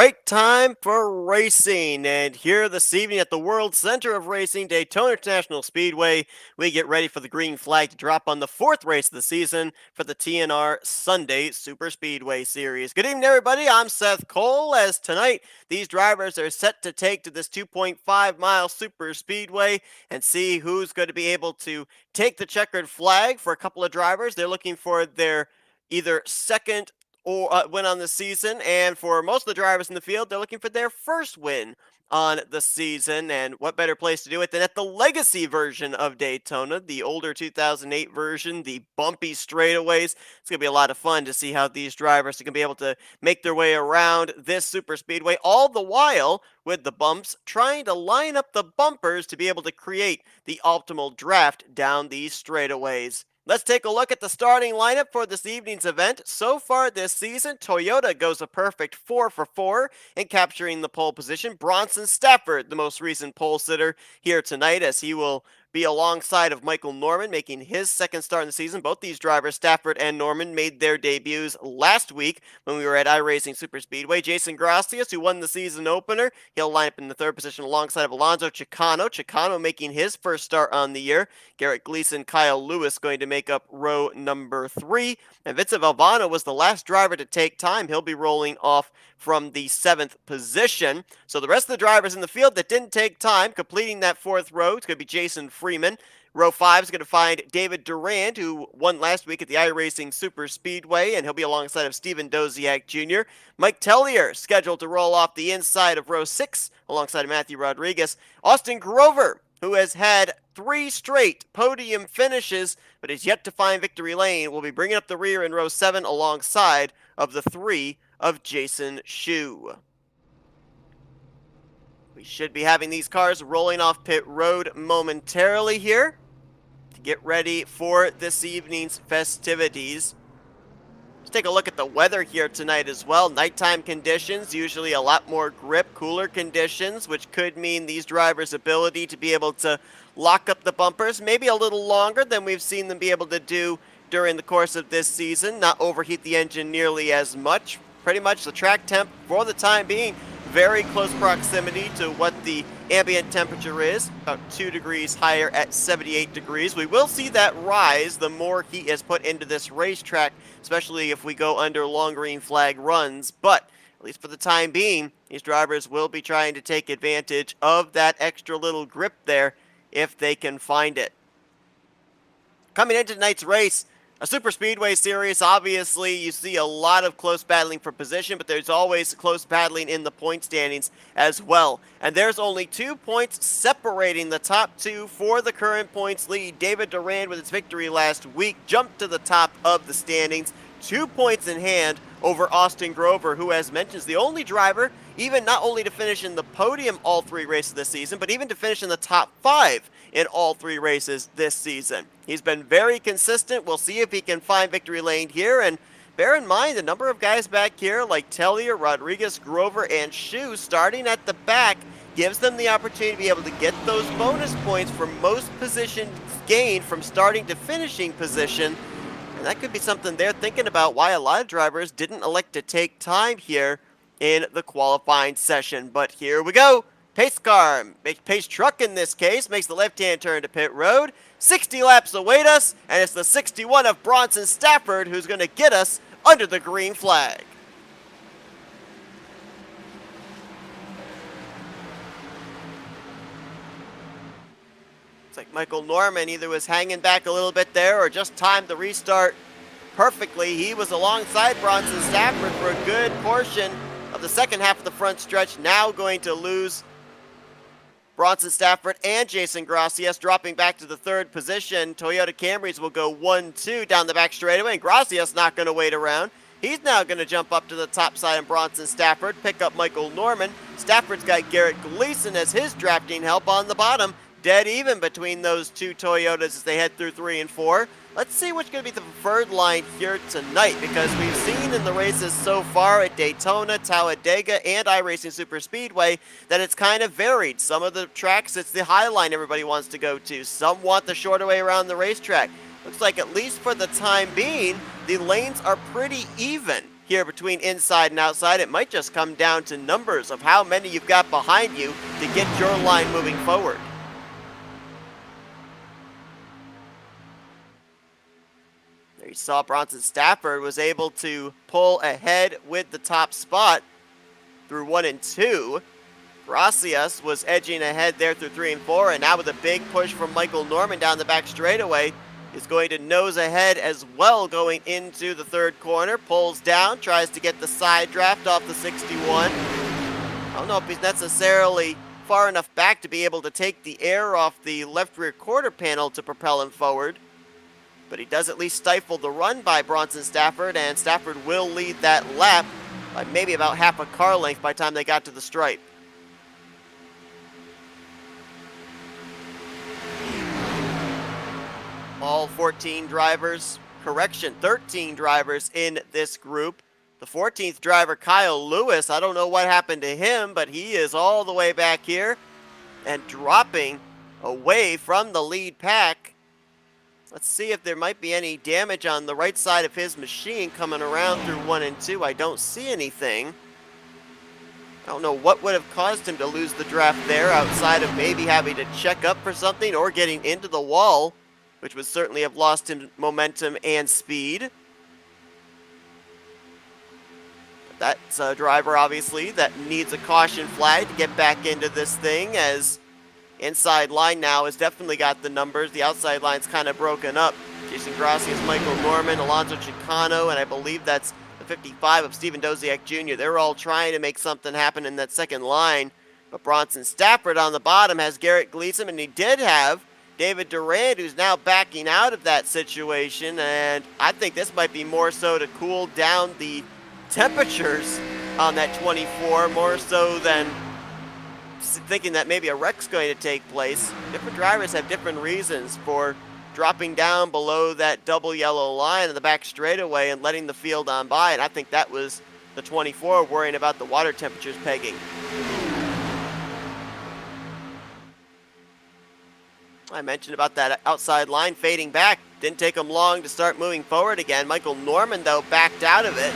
right time for racing. And here this evening at the World Center of Racing, Daytona International Speedway, we get ready for the green flag to drop on the fourth race of the season for the TNR Sunday Superspeedway Series. Good evening, everybody. I'm Seth Cole. As tonight, these drivers are set to take to this 2.5-mile Superspeedway and see who's going to be able to take the checkered flag. For a couple of drivers, they're looking for their either second or win on the season, and for most of the drivers in the field, they're looking for their first win on the season. And what better place to do it than at the legacy version of Daytona, the older 2008 version, the bumpy straightaways. It's going to be a lot of fun to see how these drivers are going to be able to make their way around this super speedway, all the while with the bumps, trying to line up the bumpers to be able to create the optimal draft down these straightaways. Let's take a look at the starting lineup for this evening's event. So far this season, Toyota goes a perfect 4 for 4 in capturing the pole position. Bronson Stafford, the most recent pole sitter here tonight, as he will be alongside of Michael Norman, making his second start in the season. Both these drivers, Stafford and Norman, made their debuts last week when we were at iRacing Superspeedway. Jason Gracias, who won the season opener, he'll line up in the third position alongside of Alonso Chicano. Chicano making his first start on the year. Garrett Gleason, Kyle Lewis going to make up row number 3. And Vincent Valvano was the last driver to take time. He'll be rolling off from the 7th position. So the rest of the drivers in the field that didn't take time, completing that 4th row, it's going to be Jason Freeman. Row 5 is going to find David Durand, who won last week at the iRacing Superspeedway, and he'll be alongside of Steven Doziak Jr. Mike Tellier scheduled to roll off the inside of row 6 alongside of Matthew Rodriguez. Austin Grover, who has had 3 straight podium finishes, but is yet to find victory lane, will be bringing up the rear in row 7 alongside of the 3 of Jason Shue. We should be having these cars rolling off pit road momentarily here to get ready for this evening's festivities. Let's take a look at the weather here tonight as well. Nighttime conditions, usually a lot more grip, cooler conditions, which could mean these drivers' ability to be able to lock up the bumpers maybe a little longer than we've seen them be able to do during the course of this season, not overheat the engine nearly as much. Pretty much the track temp for the time being, very close proximity to what the ambient temperature is, about 2 degrees higher at 78 degrees. We will see that rise the more heat is put into this racetrack, especially if we go under long green flag runs. But at least for the time being, these drivers will be trying to take advantage of that extra little grip there if they can find it. Coming into tonight's race, a super speedway series, obviously you see a lot of close battling for position, but there's always close battling in the point standings as well. And there's only 2 points separating the top 2 for the current points lead. David Durand, with his victory last week, jumped to the top of the standings, 2 points in hand over Austin Grover, who, as mentioned, is the only driver, even not only to finish in the podium all 3 races this season, but even to finish in the top 5 in all 3 races this season. He's been very consistent. We'll see if he can find victory lane here. And bear in mind, the number of guys back here like Tellier, Rodriguez, Grover, and Shue starting at the back gives them the opportunity to be able to get those bonus points for most position gained from starting to finishing position. And that could be something they're thinking about, why a lot of drivers didn't elect to take time here in the qualifying session. But here we go. Pace car, pace truck in this case, makes the left-hand turn to pit road. 60 laps await us, and it's the 61 of Bronson Stafford who's going to get us under the green flag. It's like Michael Norman either was hanging back a little bit there or just timed the restart perfectly. He was alongside Bronson Stafford for a good portion of the second half of the front stretch, now going to lose Bronson Stafford and Jason Gracias, dropping back to the 3rd position. Toyota Camrys will go 1-2 down the back straightaway, and Gracias not going to wait around. He's now going to jump up to the top side of Bronson Stafford, pick up Michael Norman. Stafford's got Garrett Gleason as his drafting help on the bottom. Dead even between those 2 Toyotas as they head through 3 and 4. Let's see what's going to be the preferred line here tonight, because we've seen in the races so far at Daytona, Talladega, and iRacing Superspeedway that it's kind of varied. Some of the tracks, it's the high line everybody wants to go to. Some want the shorter way around the racetrack. Looks like, at least for the time being, the lanes are pretty even here between inside and outside. It might just come down to numbers of how many you've got behind you to get your line moving forward. There you saw Bronson Stafford was able to pull ahead with the top spot through 1 and 2. Gracias was edging ahead there through 3 and 4, and now with a big push from Michael Norman down the back straightaway, is going to nose ahead as well going into the third corner. Pulls down, tries to get the side draft off the 61. I don't know if he's necessarily far enough back to be able to take the air off the left rear quarter panel to propel him forward, but he does at least stifle the run by Bronson Stafford, and Stafford will lead that lap by maybe about half a car length by the time they got to the stripe. All 14 drivers, 13 drivers in this group. The 14th driver, Kyle Lewis, I don't know what happened to him, but he is all the way back here and dropping away from the lead pack. Let's see if there might be any damage on the right side of his machine coming around through 1 and 2. I don't see anything. I don't know what would have caused him to lose the draft there outside of maybe having to check up for something or getting into the wall, which would certainly have lost him momentum and speed. That's a driver, obviously, that needs a caution flag to get back into this thing, as inside line now has definitely got the numbers. The outside line's kind of broken up. Jason Gracias, Michael Norman, Alonso Chicano, and I believe that's the 55 of Steven Doziak Jr. They're all trying to make something happen in that second line. But Bronson Stafford on the bottom has Garrett Gleason, and he did have David Durand, who's now backing out of that situation, and I think this might be more so to cool down the temperatures on that 24, more so than thinking that maybe a wreck's going to take place. Different drivers have different reasons for dropping down below that double yellow line in the back straightaway and letting the field on by, and I think that was the 24 worrying about the water temperatures pegging. I mentioned about that outside line fading back. Didn't take him long to start moving forward again. Michael Norman, though, backed out of it.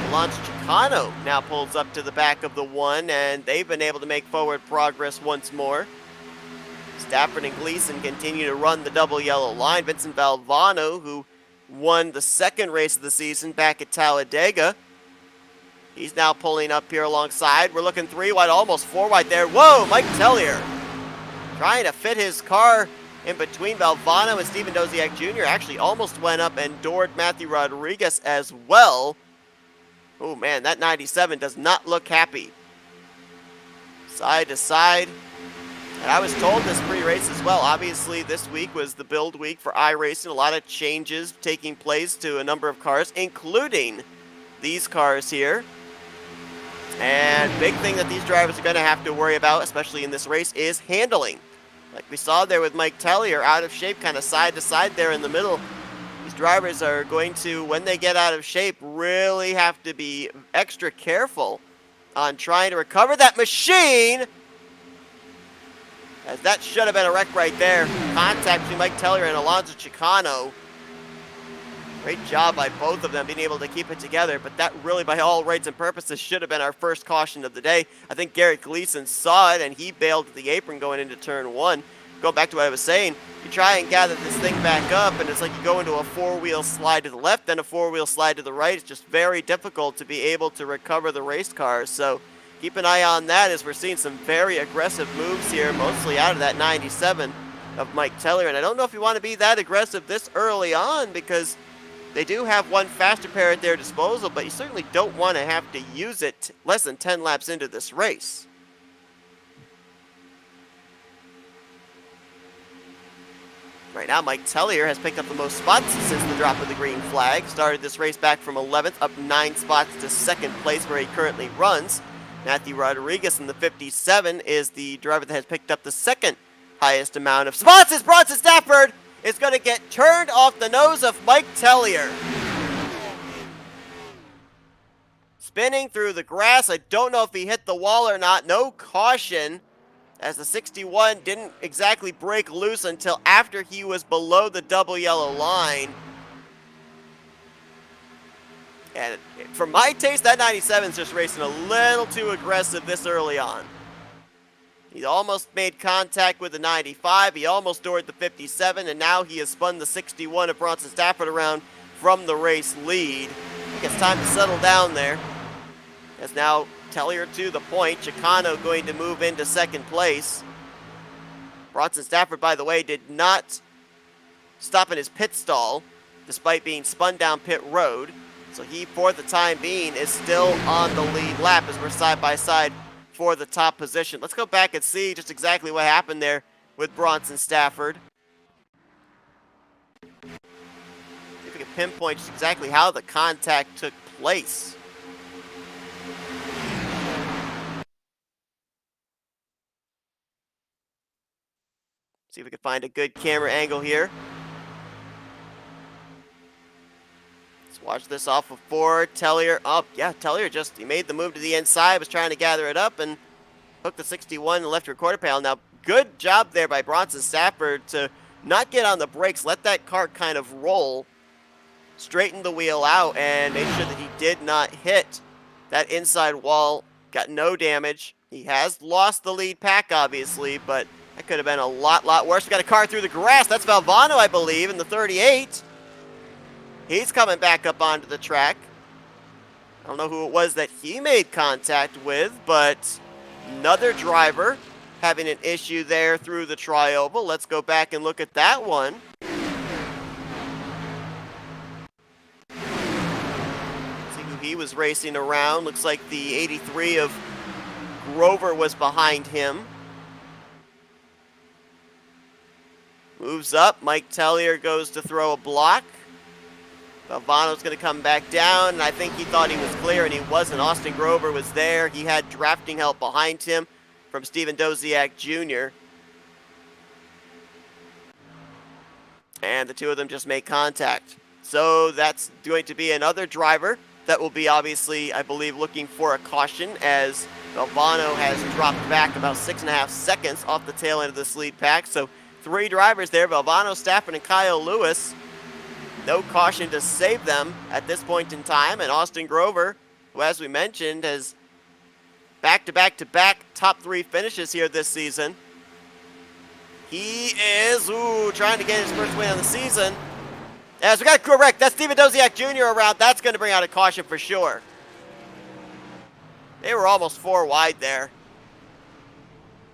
Alonso Chicano now pulls up to the back of the 1, and they've been able to make forward progress once more. Stafford and Gleason continue to run the double yellow line. Vincent Valvano, who won the second race of the season back at Talladega, he's now pulling up here alongside. We're looking 3 wide, almost 4 wide there. Whoa, Mike Tellier trying to fit his car in between Valvano and Steven Doziak Jr. Actually almost went up and doored Matthew Rodriguez as well. Oh man, that 97 does not look happy. Side to side. And I was told this pre-race as well. Obviously, this week was the build week for iRacing. A lot of changes taking place to a number of cars, including these cars here. And big thing that these drivers are going to have to worry about, especially in this race, is handling. Like we saw there with Mike Tellier, out of shape, kind of side to side there in the middle. These drivers are going to, when they get out of shape, really have to be extra careful on trying to recover that machine. As that should have been a wreck right there. Contact between Mike Tellier and Alonso Chicano. Great job by both of them being able to keep it together, but that really, by all rights and purposes, should have been our first caution of the day. I think Garrett Gleason saw it, and he bailed at the apron going into turn 1. Going back to what I was saying, you try and gather this thing back up, and it's like you go into a 4-wheel slide to the left, then a 4-wheel slide to the right. It's just very difficult to be able to recover the race cars, so keep an eye on that as we're seeing some very aggressive moves here, mostly out of that 97 of Mike Tellier. And I don't know if you want to be that aggressive this early on, because they do have one faster pair at their disposal, but you certainly don't want to have to use it less than 10 laps into this race. Right now, Mike Tellier has picked up the most spots since the drop of the green flag. Started this race back from 11th, up 9 spots to 2nd place where he currently runs. Matthew Rodriguez in the 57 is the driver that has picked up the second highest amount of spots. As Bronson Stafford is going to get turned off the nose of Mike Tellier. Spinning through the grass. I don't know if he hit the wall or not. No caution, as the 61 didn't exactly break loose until after he was below the double yellow line. And for my taste, that 97 is just racing a little too aggressive this early on. He almost made contact with the 95. He almost doored the 57, and now he has spun the 61 of Bronson Stafford around from the race lead. I think it's time to settle down there. As now Tellier to the point. Chicano going to move into second place. Bronson Stafford, by the way, did not stop in his pit stall, despite being spun down pit road. So he, for the time being, is still on the lead lap as we're side by side for the top position. Let's go back and see just exactly what happened there with Bronson Stafford. See if we can pinpoint just exactly how the contact took place. See if we can find a good camera angle here. Let's watch this off of 4. Tellier, oh yeah, Tellier just, he made the move to the inside, was trying to gather it up and hooked the 61 and left rear quarter panel. Now, good job there by Bronson Stafford to not get on the brakes, let that car kind of roll, straighten the wheel out, and make sure that he did not hit that inside wall. Got no damage. He has lost the lead pack, obviously, but that could have been a lot worse. We got a car through the grass. That's Valvano, I believe, in the 38. He's coming back up onto the track. I don't know who it was that he made contact with, but another driver having an issue there through the tri-oval. Let's go back and look at that one. See who he was racing around. Looks like the 83 of Grover was behind him. Moves up. Mike Tellier goes to throw a block. Valvano's going to come back down, and I think he thought he was clear, and he wasn't. Austin Grover was there. He had drafting help behind him from Steven Doziak Jr. And the two of them just made contact. So that's going to be another driver that will be obviously, I believe, looking for a caution, as Valvano has dropped back about 6.5 seconds off the tail end of this lead pack. So 3 drivers there, Valvano, Stafford, and Kyle Lewis. No caution to save them at this point in time. And Austin Grover, who, as we mentioned, has back-to-back-to-back top 3 finishes here this season. He is, trying to get his first win on the season. As we got correct, that's Steven Doziak Jr. around. That's going to bring out a caution for sure. They were almost 4 wide there.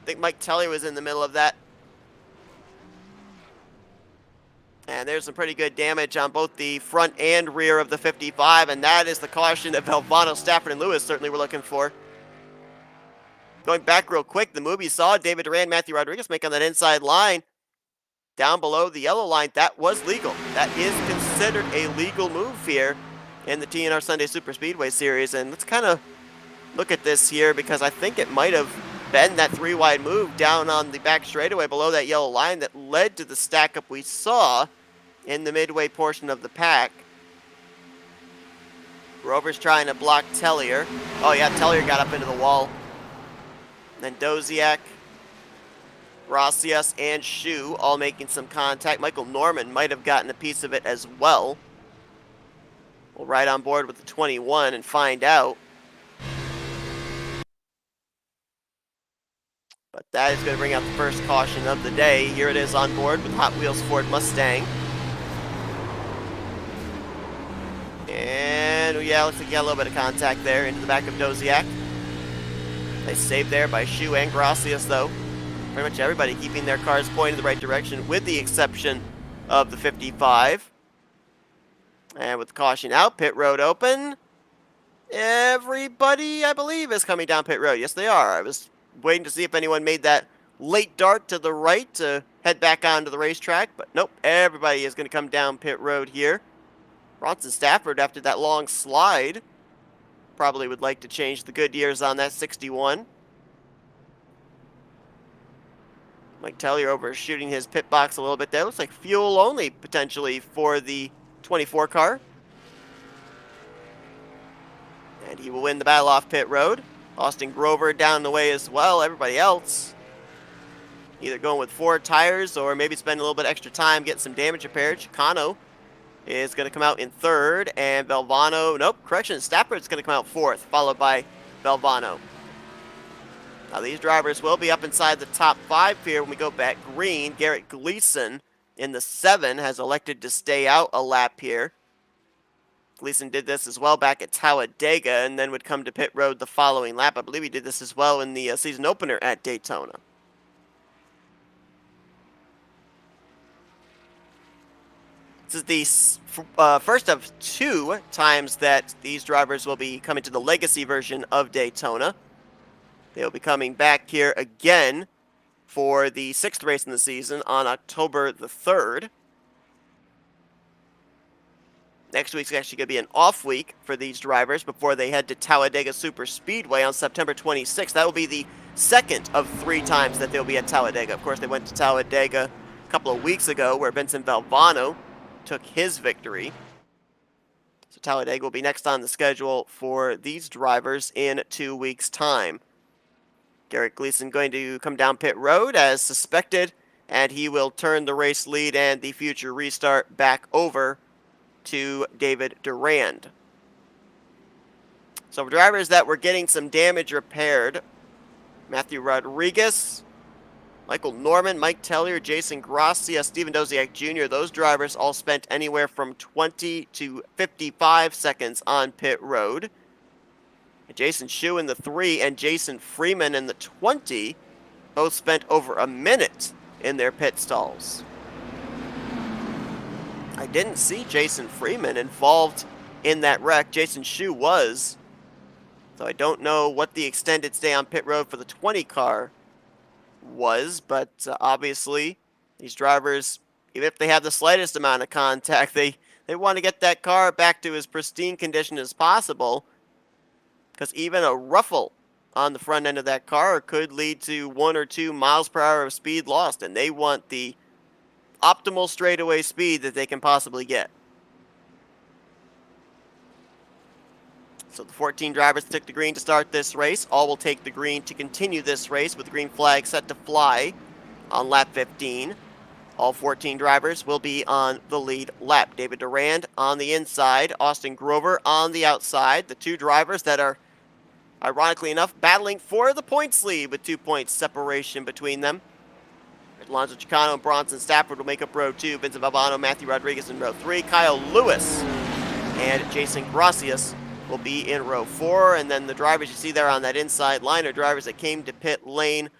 I think Mike Tellier was in the middle of that. And there's some pretty good damage on both the front and rear of the 55, and that is the caution that Valvano, Stafford, and Lewis certainly were looking for. Going back real quick, the move you saw David Duran, Matthew Rodriguez make on that inside line, down below the yellow line, that was legal. That is considered a legal move here in the TNR Sunday Superspeedway Series. And let's kind of look at this here, because I think it might have been that 3-wide move down on the back straightaway below that yellow line that led to the stack-up we saw in the midway portion of the pack. Grover's trying to block Tellier. Oh yeah, Tellier got up into the wall. And then Doziak, Gracias, and Shu all making some contact. Michael Norman might have gotten a piece of it as well. We'll ride on board with the 21 and find out. But that is going to bring out the first caution of the day. Here it is on board with Hot Wheels Ford Mustang. And yeah, looks like you got a little bit of contact there into the back of Doziak. Nice save there by Shu and Gracias, though. Pretty much everybody keeping their cars pointed in the right direction, with the exception of the 55. And with the caution out, pit road open. Everybody, I believe, is coming down pit road. Yes, they are. I was waiting to see if anyone made that late dart to the right to head back onto the racetrack, but nope, everybody is going to come down pit road here. Bronson Stafford, after that long slide, probably would like to change the Goodyears on that 61. Mike Tellier overshooting his pit box a little bit there. Looks like fuel only, potentially, for the 24 car. And he will win the battle off pit road. Austin Grover down the way as well. Everybody else either going with 4 tires or maybe spending a little bit extra time getting some damage repaired. Chicano is going to come out in third, and Valvano, nope, correction, Stafford's going to come out fourth, followed by Valvano. Now these drivers will be up inside the top 5 here when we go back green. Garrett Gleason in the 7 has elected to stay out a lap here. Gleason did this as well back at Talladega and then would come to pit road the following lap. I believe he did this as well in the season opener at Daytona. This is the first of 2 times that these drivers will be coming to the legacy version of Daytona. They'll be coming back here again for the 6th race in the season on October the 3rd. Next week's actually going to be an off week for these drivers before they head to Talladega Superspeedway on September 26th. That will be the 2nd of 3 times that they'll be at Talladega. Of course, they went to Talladega a couple of weeks ago where Vincent Valvano took his victory. So Talladega will be next on the schedule for these drivers in 2 weeks' time. Garrett Gleason going to come down pit road as suspected, and he will turn the race lead and the future restart back over to David Durand. So for drivers that were getting some damage repaired, Matthew Rodriguez, Michael Norman, Mike Tellier, Jason Gracia, Steven Doziak Jr., those drivers all spent anywhere from 20 to 55 seconds on pit road. Jason Shu in the 3 and Jason Freeman in the 20 both spent over a minute in their pit stalls. I didn't see Jason Freeman involved in that wreck. Jason Shu was. So I don't know what the extended stay on pit road for the 20 car was, but obviously these drivers, even if they have the slightest amount of contact, they want to get that car back to as pristine condition as possible, because even a ruffle on the front end of that car could lead to 1 or 2 miles per hour of speed lost, and they want the optimal straightaway speed that they can possibly get. So the 14 drivers took the green to start this race. All will take the green to continue this race with the green flag set to fly on lap 15. All 14 drivers will be on the lead lap. David Durand on the inside, Austin Grover on the outside. The 2 drivers that are, ironically enough, battling for the points lead with 2 points separation between them. Alonso Chicano and Bronson Stafford will make up row 2. Vincent Valvano, Matthew Rodriguez in row 3. Kyle Lewis and Jason Gracias will be in row 4. And then the drivers you see there on that inside line are drivers that came to pit lane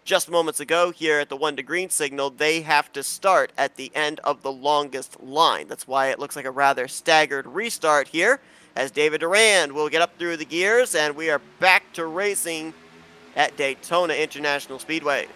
just moments ago here at the 1 to green signal. They have to start at the end of the longest line. That's why it looks like a rather staggered restart here, as David Durand will get up through the gears, and we are back to racing at Daytona International Speedway.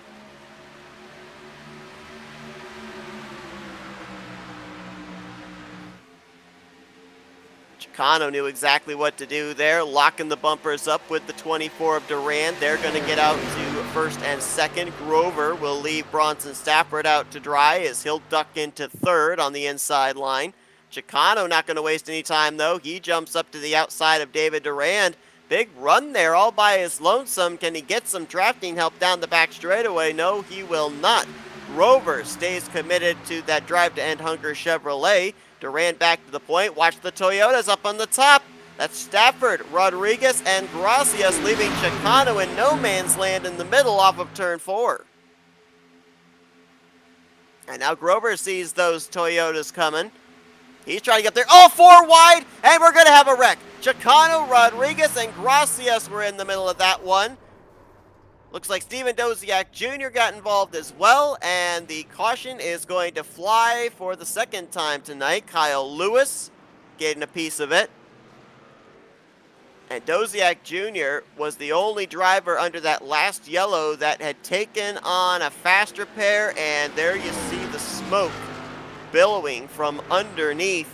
Chicano knew exactly what to do there, locking the bumpers up with the 24 of Durand. They're going to get out to first and second. Grover will leave Bronson Stafford out to dry as he'll duck into third on the inside line. Chicano not going to waste any time, though. He jumps up to the outside of David Durand. Big run there all by his lonesome. Can he get some drafting help down the back straightaway? No, he will not. Grover stays committed to that drive-to-end Hunger Chevrolet. Durand back to the point. Watch the Toyotas up on the top. That's Stafford, Rodriguez, and Gracias, leaving Chicano in no man's land in the middle off of turn 4. And now Grover sees those Toyotas coming. He's trying to get there. Oh, 4 wide, and we're going to have a wreck. Chicano, Rodriguez, and Gracias were in the middle of that one. Looks like Steven Doziak Jr. got involved as well, and the caution is going to fly for the 2nd time tonight. Kyle Lewis getting a piece of it. And Doziak Jr. was the only driver under that last yellow that had taken on a fast repair, and there you see the smoke billowing from underneath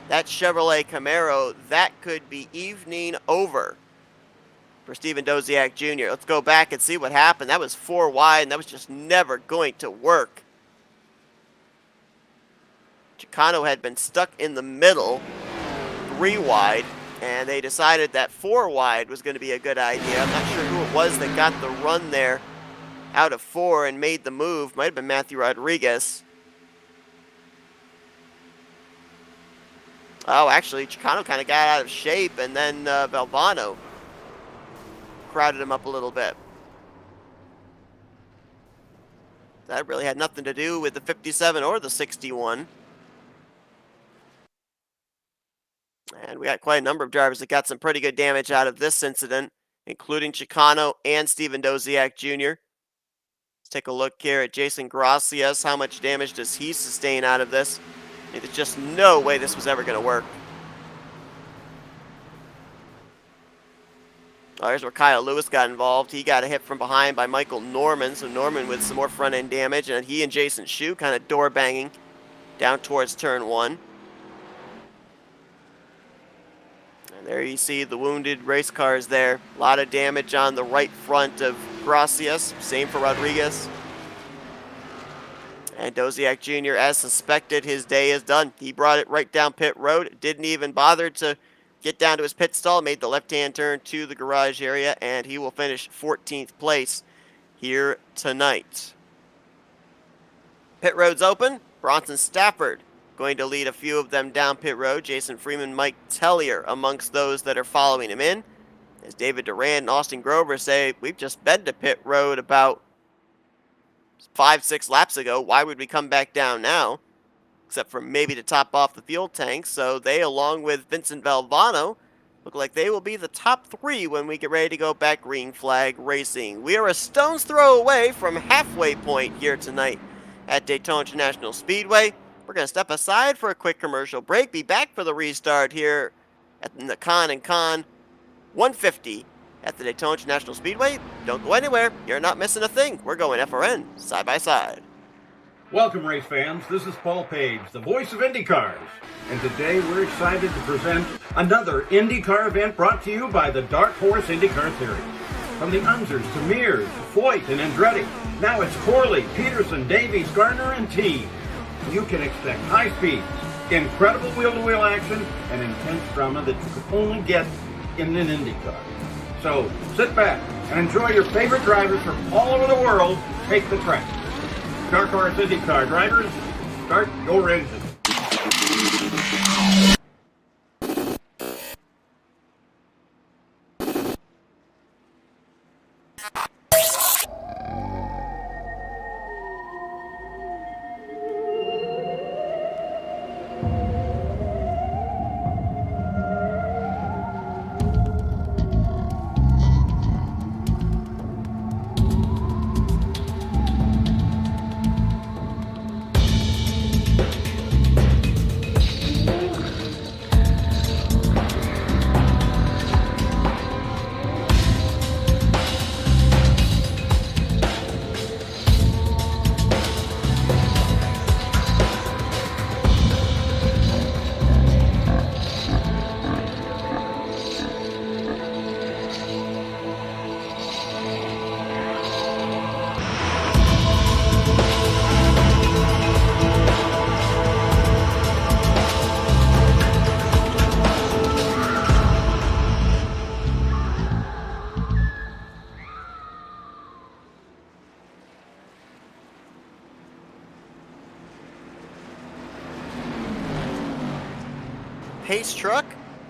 that Chevrolet Camaro. That could be evening over for Steven Doziak Jr. Let's go back and see what happened. That was 4 wide, and that was just never going to work. Chicano had been stuck in the middle, 3 wide, and they decided that 4 wide was going to be a good idea. I'm not sure who it was that got the run there out of 4 and made the move. Might have been Matthew Rodriguez. Oh, actually, Chicano kind of got out of shape, and then Valvano crowded him up a little bit. That really had nothing to do with the 57 or the 61. And we got quite a number of drivers that got some pretty good damage out of this incident, including Chicano and Steven Doziak Jr. Let's take a look here at Jason Gracias. How much damage does he sustain out of this? There's just no way this was ever going to work. Oh, here's where Kyle Lewis got involved. He got a hit from behind by Michael Norman, so Norman with some more front-end damage, and he and Jason Shu kind of door banging down towards turn 1. And there you see the wounded race cars there. A lot of damage on the right front of Gracias, same for Rodriguez. And Doziak Jr., as suspected, his day is done. He brought it right down pit road, didn't even bother to get down to his pit stall, made the left-hand turn to the garage area, and he will finish 14th place here tonight. Pit road's open. Bronson Stafford going to lead a few of them down pit road. Jason Freeman, Mike Tellier amongst those that are following him in. As David Durand and Austin Grover say, we've just been to pit road about 5-6 laps ago. Why would we come back down now? Except for maybe to top off the fuel tank. So they, along with Vincent Valvano, look like they will be the top 3 when we get ready to go back green flag racing. We are a stone's throw away from halfway point here tonight at Daytona International Speedway. We're going to step aside for a quick commercial break. Be back for the restart here at the Con and Con 150 at the Daytona International Speedway. Don't go anywhere. You're not missing a thing. We're going FRN side by side. Welcome, race fans. This is Paul Page, the voice of IndyCars. And today we're excited to present another IndyCar event brought to you by the Dark Horse IndyCar Series. From the Unzers to Mears, Foyt, and Andretti, now it's Corley, Peterson, Davies, Gardner, and Teague. You can expect high speeds, incredible wheel-to-wheel action, and intense drama that you could only get in an IndyCar. So sit back and enjoy your favorite drivers from all over the world take the track. Dark Horse IndyCar drivers, start your engine. Pace truck,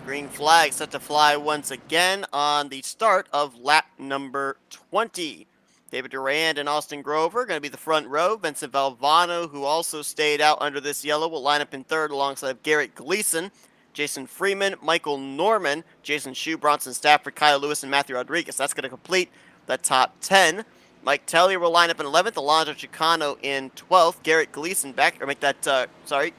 green flag set to fly once again on the start of lap number 20. David Durand and Austin Grover going to be the front row. Vincent Valvano, who also stayed out under this yellow, will line up in third alongside of Garrett Gleason, Jason Freeman, Michael Norman, Jason Shu, Bronson Stafford, Kyle Lewis, and Matthew Rodriguez. That's going to complete the top 10. Mike Tellier will line up in 11th, Alonso Chicano in 12th, Garrett Gleason back, or make that,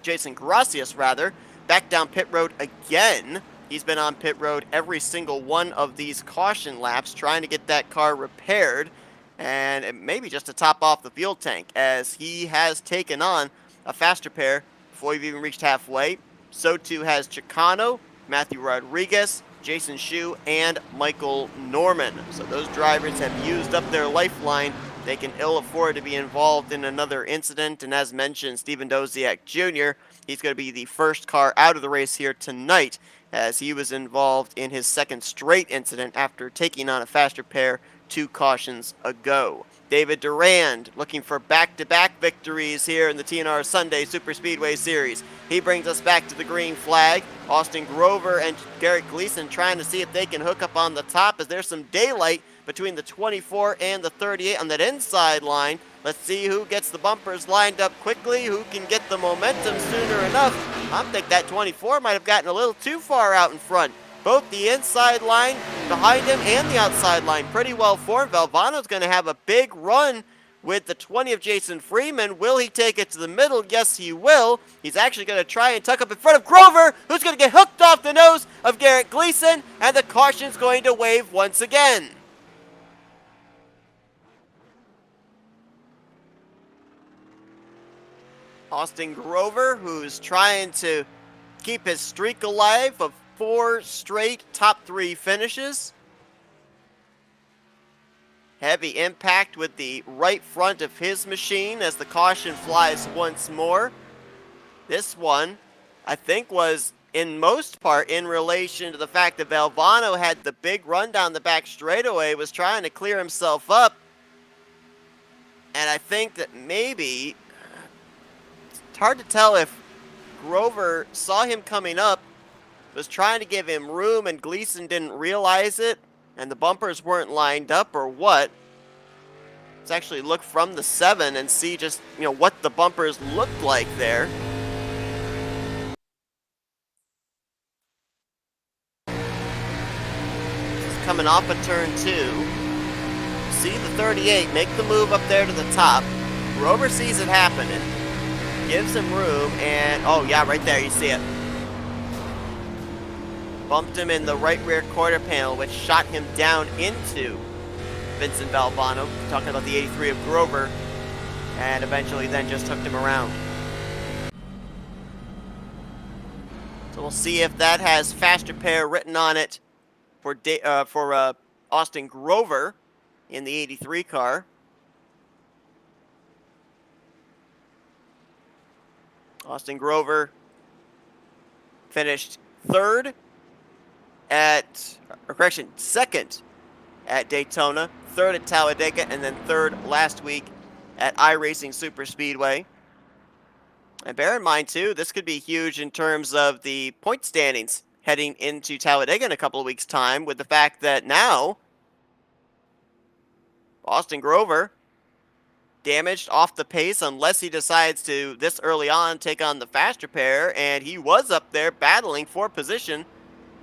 Jason Gracias, rather, back down pit road again. He's been on pit road every single one of these caution laps, trying to get that car repaired, and maybe just to top off the fuel tank, as he has taken on a faster pair before we've even reached halfway. So too has Chicano, Matthew Rodriguez, Jason Shu, and Michael Norman. So those drivers have used up their lifeline. They can ill afford to be involved in another incident, and as mentioned, Steven Doziak Jr., he's going to be the first car out of the race here tonight, as he was involved in his second straight incident after taking on a faster pair 2 cautions ago. David Durand looking for back-to-back victories here in the TNR Sunday Superspeedway Series. He brings us back to the green flag. Austin Grover and Garrett Gleason trying to see if they can hook up on the top as there's some daylight between the 24 and the 38 on that inside line. Let's see who gets the bumpers lined up quickly, who can get the momentum sooner enough. I think that 24 might have gotten a little too far out in front. Both the inside line behind him and the outside line pretty well formed. Valvano's going to have a big run with the 20 of Jason Freeman. Will he take it to the middle? Yes, he will. He's actually going to try and tuck up in front of Grover, who's going to get hooked off the nose of Garrett Gleason, and the caution's going to wave once again. Austin Grover, who's trying to keep his streak alive of 4 straight top 3 finishes. Heavy impact with the right front of his machine as the caution flies once more. This one, I think, was in most part in relation to the fact that Valvano had the big run down the back straightaway, was trying to clear himself up. And I think that maybe, it's hard to tell if Grover saw him coming up, was trying to give him room, and Gleason didn't realize it, and the bumpers weren't lined up, or what. Let's actually look from the 7 and see just, what the bumpers looked like there. Just coming off of turn 2. See the 38 make the move up there to the top. Grover sees it happening, gives him room, and oh yeah, right there, you see it. Bumped him in the right rear quarter panel, which shot him down into Vincent Valvano, talking about the 83 of Grover, and eventually then just hooked him around. So we'll see if that has faster pair written on it for Austin Grover in the 83 car. Austin Grover finished second at Daytona, third at Talladega, and then third last week at iRacing Superspeedway. And bear in mind, too, this could be huge in terms of the point standings heading into Talladega in a couple of weeks' time, with the fact that now Austin Grover damaged off the pace unless he decides to, this early on, take on the faster pair, and he was up there battling for position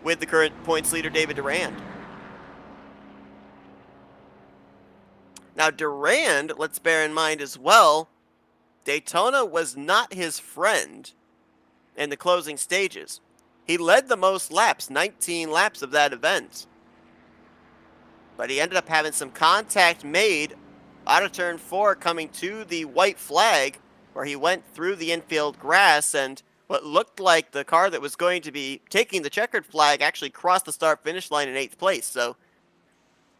with the current points leader, David Durand. Now, Durand, let's bear in mind as well, Daytona was not his friend in the closing stages. He led the most laps, 19 laps of that event. But he ended up having some contact made out of turn 4 coming to the white flag, where he went through the infield grass, and what looked like the car that was going to be taking the checkered flag actually crossed the start-finish line in 8th place. So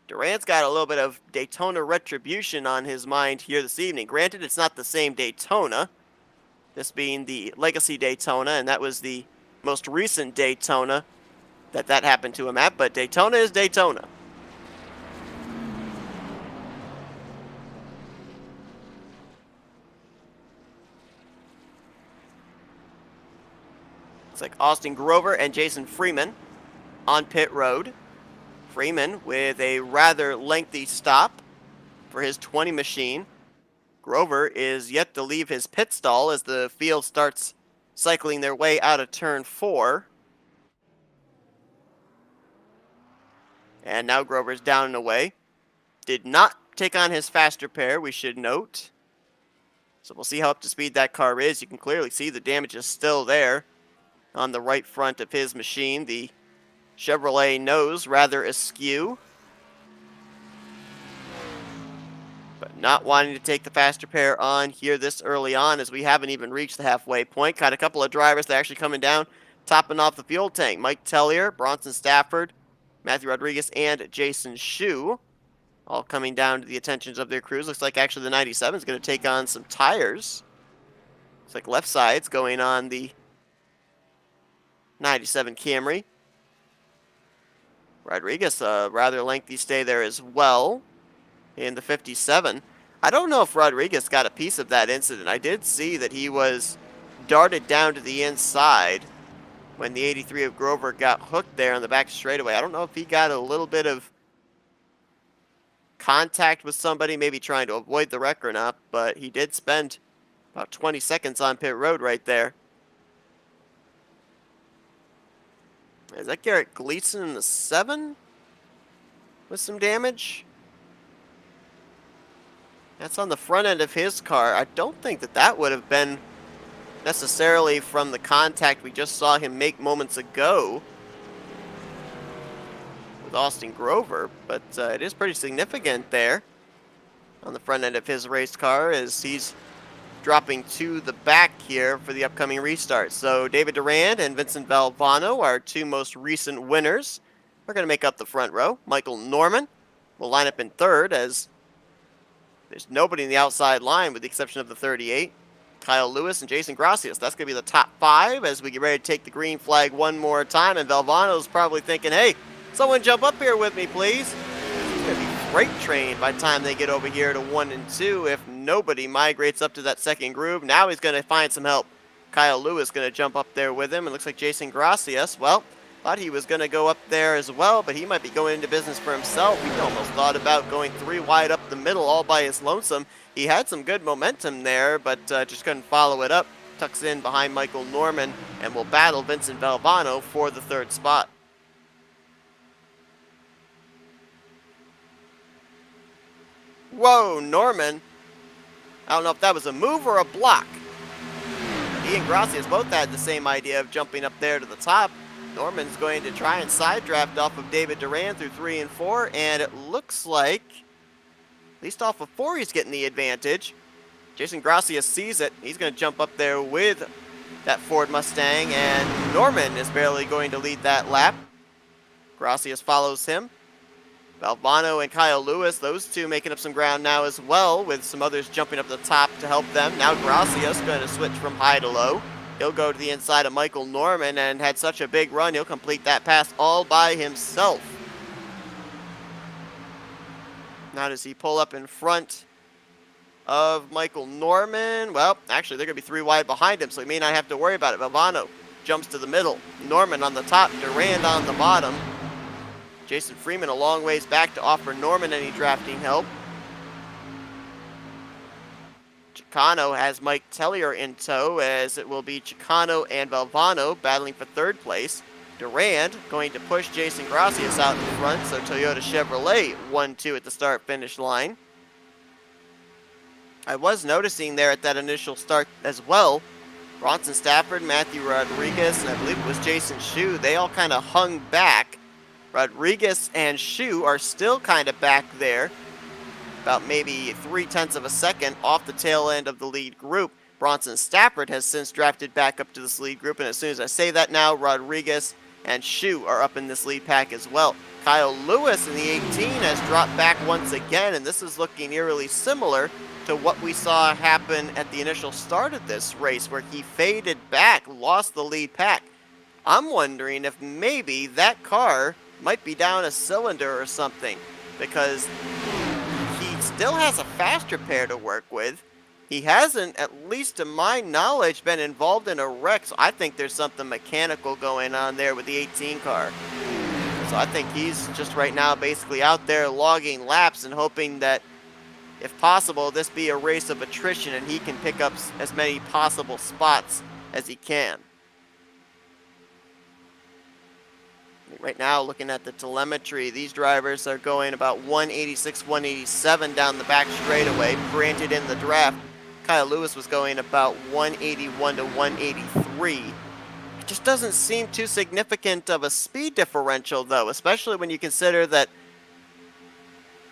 Durand's got a little bit of Daytona retribution on his mind here this evening. Granted, it's not the same Daytona, this being the Legacy Daytona, and that was the most recent Daytona that happened to him at, but Daytona is Daytona. Looks like Austin Grover and Jason Freeman on pit road. Freeman with a rather lengthy stop for his 20 machine. Grover is yet to leave his pit stall as the field starts cycling their way out of turn 4. And now Grover's down and away. Did not take on his faster pair, we should note. So we'll see how up to speed that car is. You can clearly see the damage is still there on the right front of his machine. The Chevrolet nose rather askew, but not wanting to take the faster pair on here this early on, as we haven't even reached the halfway point. Got a couple of drivers that are actually coming down, topping off the fuel tank. Mike Tellier, Bronson Stafford, Matthew Rodriguez, and Jason Shue, all coming down to the attentions of their crews. Looks like actually the 97 is going to take on some tires. Looks like left side's going on the 97 Camry. Rodriguez, a rather lengthy stay there as well in the 57. I don't know if Rodriguez got a piece of that incident. I did see that he was darted down to the inside when the 83 of Grover got hooked there on the back straightaway. I don't know if he got a little bit of contact with somebody, maybe trying to avoid the wreck or not, but he did spend about 20 seconds on pit road right there. Is that Garrett Gleason in the 7 with some damage? That's on the front end of his car. I don't think that that would have been necessarily from the contact we just saw him make moments ago with Austin Grover, but it is pretty significant there on the front end of his race car as he's dropping to the back here for the upcoming restart. So David Durand and Vincent Valvano, our two most recent winners, are going to make up the front row. Michael Norman will line up in third as there's nobody in the outside line with the exception of the 38. Kyle Lewis and Jason Gracias. That's going to be the top 5 as we get ready to take the green flag one more time. And Valvano's probably thinking, hey, someone jump up here with me, please. It's going to be freight train by the time they get over here to 1 and 2 if nobody migrates up to that second groove. Now he's going to find some help. Kyle Lewis going to jump up there with him. It looks like Jason Gracias, well, thought he was going to go up there as well, but he might be going into business for himself. He almost thought about going 3 wide up the middle all by his lonesome. He had some good momentum there, but just couldn't follow it up. Tucks in behind Michael Norman and will battle Vincent Valvano for the 3rd spot. Whoa, Norman. I don't know if that was a move or a block. He and Gracias both had the same idea of jumping up there to the top. Norman's going to try and side draft off of David Durand through 3 and 4, and it looks like, at least off of 4, he's getting the advantage. Jason Gracias sees it. He's going to jump up there with that Ford Mustang, and Norman is barely going to lead that lap. Gracias follows him. Valvano and Kyle Lewis, those two making up some ground now as well, with some others jumping up the top to help them. Now Gracias going to switch from high to low. He'll go to the inside of Michael Norman and had such a big run, he'll complete that pass all by himself. Now does he pull up in front of Michael Norman? Well, actually, they're going to be 3 wide behind him, so he may not have to worry about it. Valvano jumps to the middle. Norman on the top, Durand on the bottom. Jason Freeman a long ways back to offer Norman any drafting help. Chicano has Mike Tellier in tow, as it will be Chicano and Valvano battling for 3rd place. Durand going to push Jason Gracias out in front, so Toyota Chevrolet 1-2 at the start-finish line. I was noticing there at that initial start as well, Bronson Stafford, Matthew Rodriguez, and I believe it was Jason Shue, they all kind of hung back. Rodriguez and Shue are still kind of back there, about maybe 0.3 of a second off the tail end of the lead group. Bronson Stafford has since drafted back up to this lead group, and as soon as I say that now, Rodriguez and Shue are up in this lead pack as well. Kyle Lewis in the 18 has dropped back once again, and this is looking eerily similar to what we saw happen at the initial start of this race, where he faded back, lost the lead pack. I'm wondering if maybe that car might be down a cylinder or something, because he still has a faster pair to work with. He hasn't, at least to my knowledge, been involved in a wreck, so I think there's something mechanical going on there with the 18 car. So I think he's just right now basically out there logging laps and hoping that, if possible, this be a race of attrition and he can pick up as many possible spots as he can. Right now, looking at the telemetry, these drivers are going about 186, 187 down the back straightaway. Granted, in the draft, Kyle Lewis was going about 181 to 183. It just doesn't seem too significant of a speed differential, though, especially when you consider that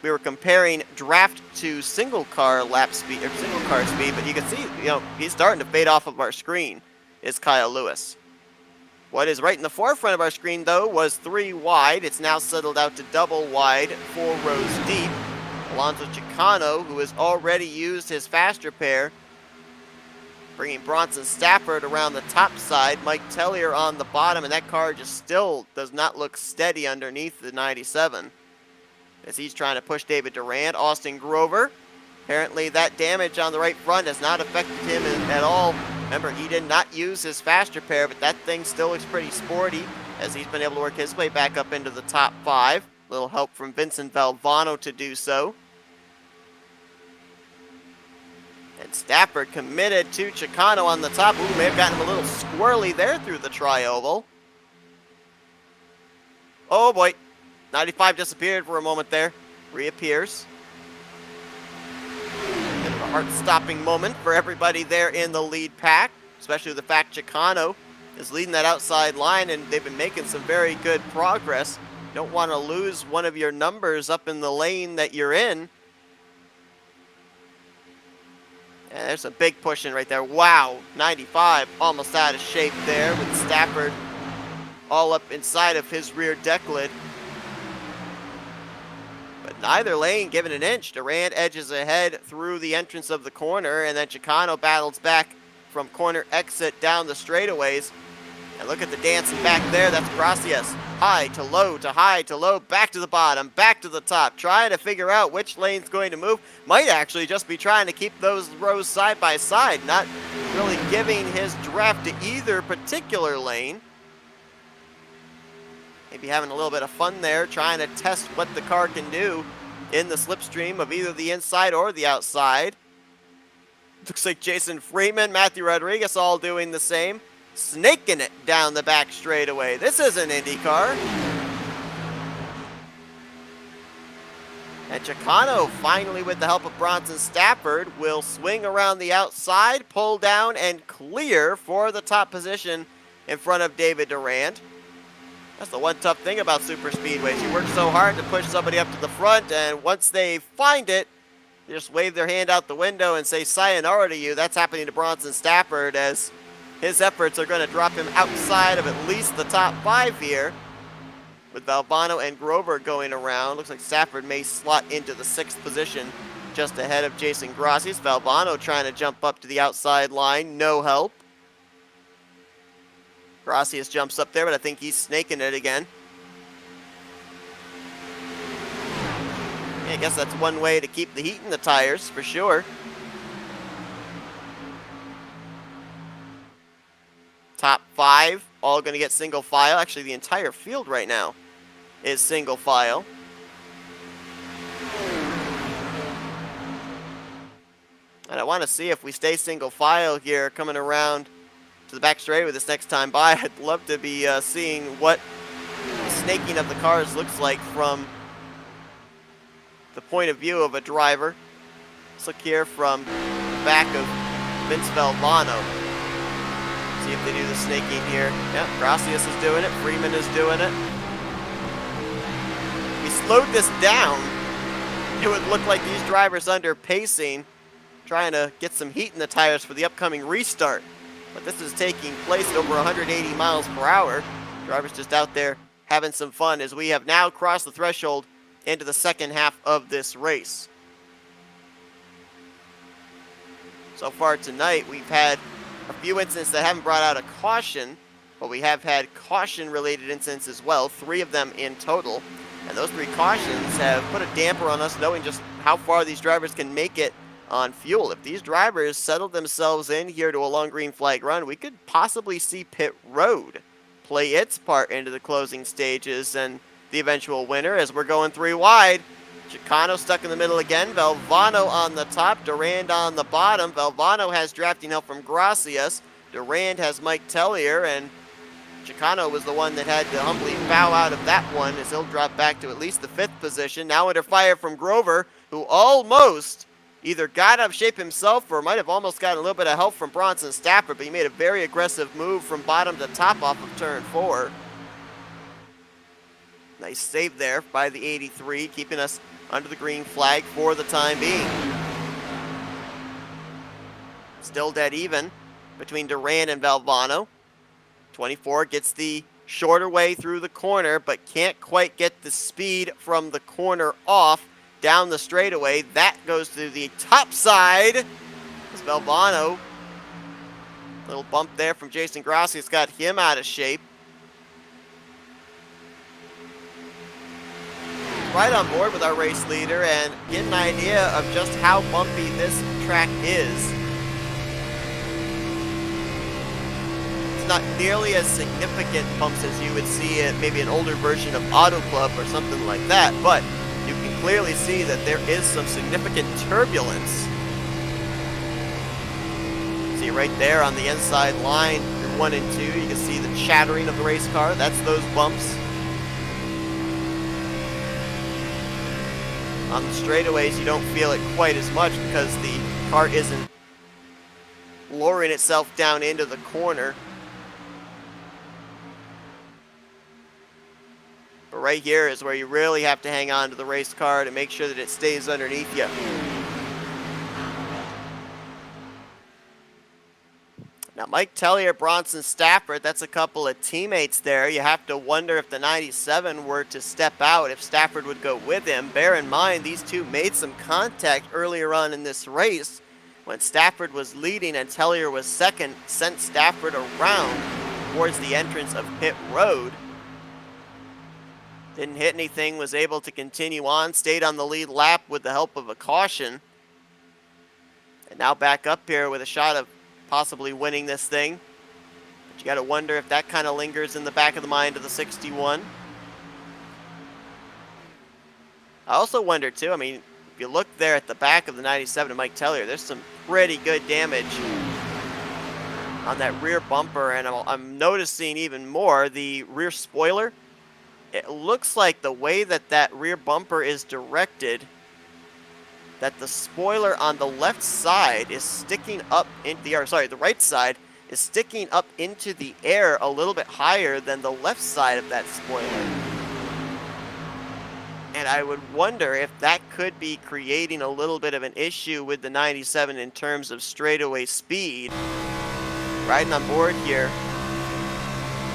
we were comparing draft to single car lap speed, or single car speed, but you can see, he's starting to fade off of our screen, is Kyle Lewis. What is right in the forefront of our screen, though, was 3 wide. It's now settled out to double wide, 4 rows deep. Alonso Chicano, who has already used his faster pair, bringing Bronson Stafford around the top side. Mike Tellier on the bottom, and that car just still does not look steady underneath the 97. As he's trying to push David Durand. Austin Grover Apparently that damage on the right front has not affected him at all. Remember, he did not use his fast repair, but that thing still looks pretty sporty as he's been able to work his way back up into the top 5. A little help from Vincent Valvano to do so. And Stafford committed to Chicano on the top. Ooh, may have gotten him a little squirrely there through the tri-oval. Oh boy, 95 disappeared for a moment there. Reappears. Bit of a heart-stopping moment for everybody there in the lead pack, especially the fact Chicano is leading that outside line, and they've been making some very good progress. You don't want to lose one of your numbers up in the lane that you're in. And there's a big push in right there. Wow, 95 almost out of shape there with Stafford all up inside of his rear deck lid. But neither lane given an inch. Durand edges ahead through the entrance of the corner, and then Chicano battles back from corner exit down the straightaways. And look at the dancing back there. That's Gracias. High to low to high to low, back to the bottom, back to the top, trying to figure out which lane's going to move. Might actually just be trying to keep those rows side by side, not really giving his draft to either particular lane. Maybe having a little bit of fun there, trying to test what the car can do in the slipstream of either the inside or the outside. Looks like Jason Freeman, Matthew Rodriguez all doing the same. Snaking it down the back straightaway. This is an IndyCar. And Chicano, finally with the help of Bronson Stafford, will swing around the outside, pull down, and clear for the top position in front of David Durand. That's the one tough thing about Superspeedways. You work so hard to push somebody up to the front, and once they find it, they just wave their hand out the window and say sayonara to you. That's happening to Bronson Stafford as his efforts are going to drop him outside of at least the top 5 here. With Valvano and Grover going around, looks like Stafford may slot into the 6th position just ahead of Jason Gracias. Valvano trying to jump up to the outside line, no help. Gracias jumps up there, but I think he's snaking it again. Yeah, I guess that's one way to keep the heat in the tires, for sure. Top 5, all going to get single file. Actually, the entire field right now is single file. And I want to see if we stay single file here coming around to the back straightaway this next time by. I'd love to be seeing what the snaking of the cars looks like from the point of view of a driver. Let's look here from the back of Vince Valvano. See if they do the snaking here. Yeah, Gracias is doing it. Freeman is doing it. If we slowed this down, it would look like these drivers under pacing, trying to get some heat in the tires for the upcoming restart. But this is taking place at over 180 miles per hour. Drivers just out there having some fun as we have now crossed the threshold into the second half of this race. So far tonight, we've had a few incidents that haven't brought out a caution, but we have had caution-related incidents as well, 3 of them in total. And those 3 cautions have put a damper on us knowing just how far these drivers can make it on fuel. If these drivers settle themselves in here to a long green flag run, we could possibly see pit road play its part into the closing stages and the eventual winner as we're going 3 wide. Chicano stuck in the middle again. Valvano on the top. Durand on the bottom. Valvano has drafting help from Gracias. Durand has Mike Tellier, and Chicano was the one that had to humbly bow out of that one as he'll drop back to at least the 5th position. Now under fire from Grover, who almost either got out of shape himself or might have almost gotten a little bit of help from Bronson Stafford, but he made a very aggressive move from bottom to top off of turn 4. Nice save there by the 83, keeping us under the green flag for the time being. Still dead even between Durand and Valvano. 24 gets the shorter way through the corner, but can't quite get the speed from the corner off down the straightaway. That goes to the top side. As Valvano, little bump there from Jason Gracias got him out of shape. right on board with our race leader and get an idea of just how bumpy this track is. It's not nearly as significant bumps as you would see at maybe an older version of Auto Club or something like that, but you can clearly see that there is some significant turbulence. See right there on the inside line, through 1 and 2, you can see the chattering of the race car. That's those bumps. On the straightaways, you don't feel it quite as much because the car isn't lowering itself down into the corner. But right here is where you really have to hang on to the race car to make sure that it stays underneath you. Now, Mike Tellier, Bronson Stafford, that's a couple of teammates there. You have to wonder if the 97 were to step out, if Stafford would go with him. Bear in mind, these two made some contact earlier on in this race when Stafford was leading and Tellier was second, sent Stafford around towards the entrance of pit road. Didn't hit anything, was able to continue on, stayed on the lead lap with the help of a caution. And now back up here with a shot of possibly winning this thing. But you got to wonder if that kind of lingers in the back of the mind of the 61. I also wonder, too, I mean, if you look there at the back of the 97 of Mike Tellier, there's some pretty good damage on that rear bumper, and I'm noticing even more the rear spoiler. It looks like the way that that rear bumper is directed, that the spoiler on the left side is sticking up into the air. Sorry, the right side is sticking up into the air a little bit higher than the left side of that spoiler. And I would wonder if that could be creating a little bit of an issue with the 97 in terms of straightaway speed. Riding on board here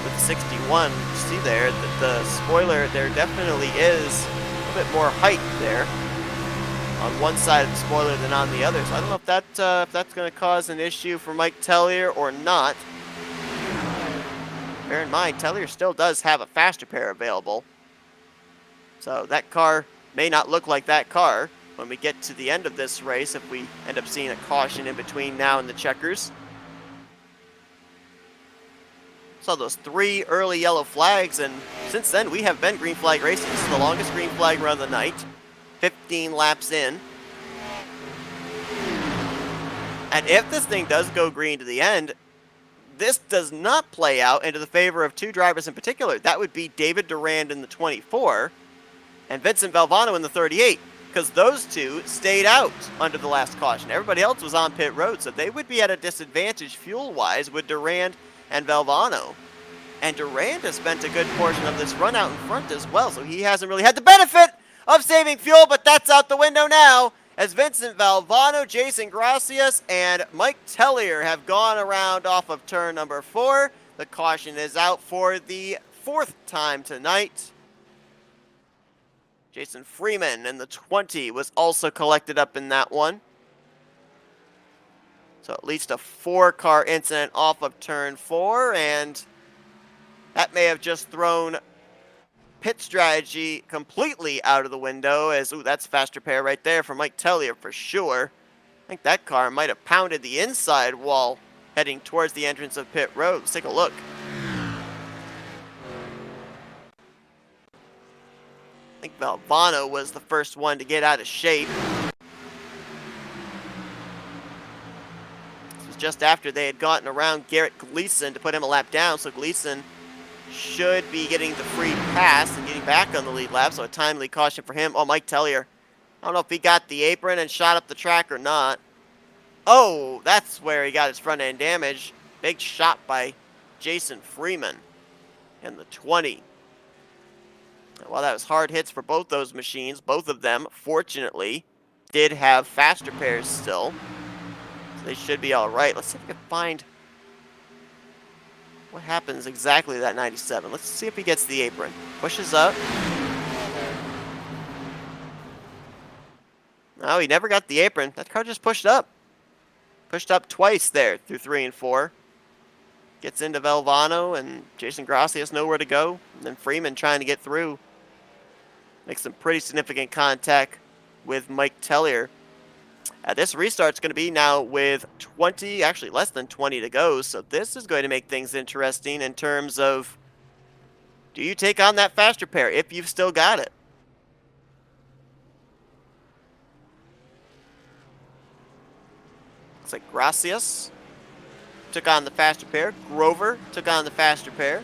with the 61, you see there that the spoiler, there definitely is a little bit more height there on one side of the spoiler than on the other. So I don't know if that's going to cause an issue for Mike Tellier or not. Bear in mind, Tellier still does have a faster pair available. So that car may not look like that car when we get to the end of this race if we end up seeing a caution in between now and the checkers. Saw those 3 early yellow flags, and since then we have been green flag racing. This is the longest green flag run of the night. 15 laps in. And if this thing does go green to the end, this does not play out into the favor of 2 drivers in particular. That would be David Durand in the 24 and Vincent Valvano in the 38, because those two stayed out under the last caution. Everybody else was on pit road, so they would be at a disadvantage fuel-wise with Durand and Valvano. And Durand has spent a good portion of this run out in front as well, so he hasn't really had the benefit of saving fuel, but that's out the window now as Vincent Valvano, Jason Gracias, and Mike Tellier have gone around off of turn number 4. The caution is out for the 4th time tonight. Jason Freeman in the 20 was also collected up in that one. So at least a 4-car incident off of turn 4, and that may have just thrown pit strategy completely out of the window as, ooh, that's faster pair right there for Mike Tellier for sure. I think that car might have pounded the inside wall heading towards the entrance of pit road. Let's take a look. I think Valvano was the first one to get out of shape. This was just after they had gotten around Garrett Gleason to put him a lap down, so Gleason should be getting the free pass and getting back on the lead lap, so a timely caution for him. Oh, Mike Tellier. I don't know if he got the apron and shot up the track or not. Oh, that's where he got his front end damage. Big shot by Jason Freeman in the 20. Well, that was hard hits for both those machines. Both of them, fortunately, did have faster pairs still. So they should be all right. Let's see if we can find what happens exactly to that 97. Let's see if he gets the apron. Pushes up. No, he never got the apron. That car just pushed up. Pushed up twice there through 3 and 4. Gets into Valvano, and Jason Grassi has nowhere to go. And then Freeman trying to get through. Makes some pretty significant contact with Mike Tellier. This restart's going to be now with 20, actually less than 20 to go, so this is going to make things interesting in terms of, do you take on that faster pair if you've still got it? Looks like Gracias took on the faster pair. Grover took on the faster pair.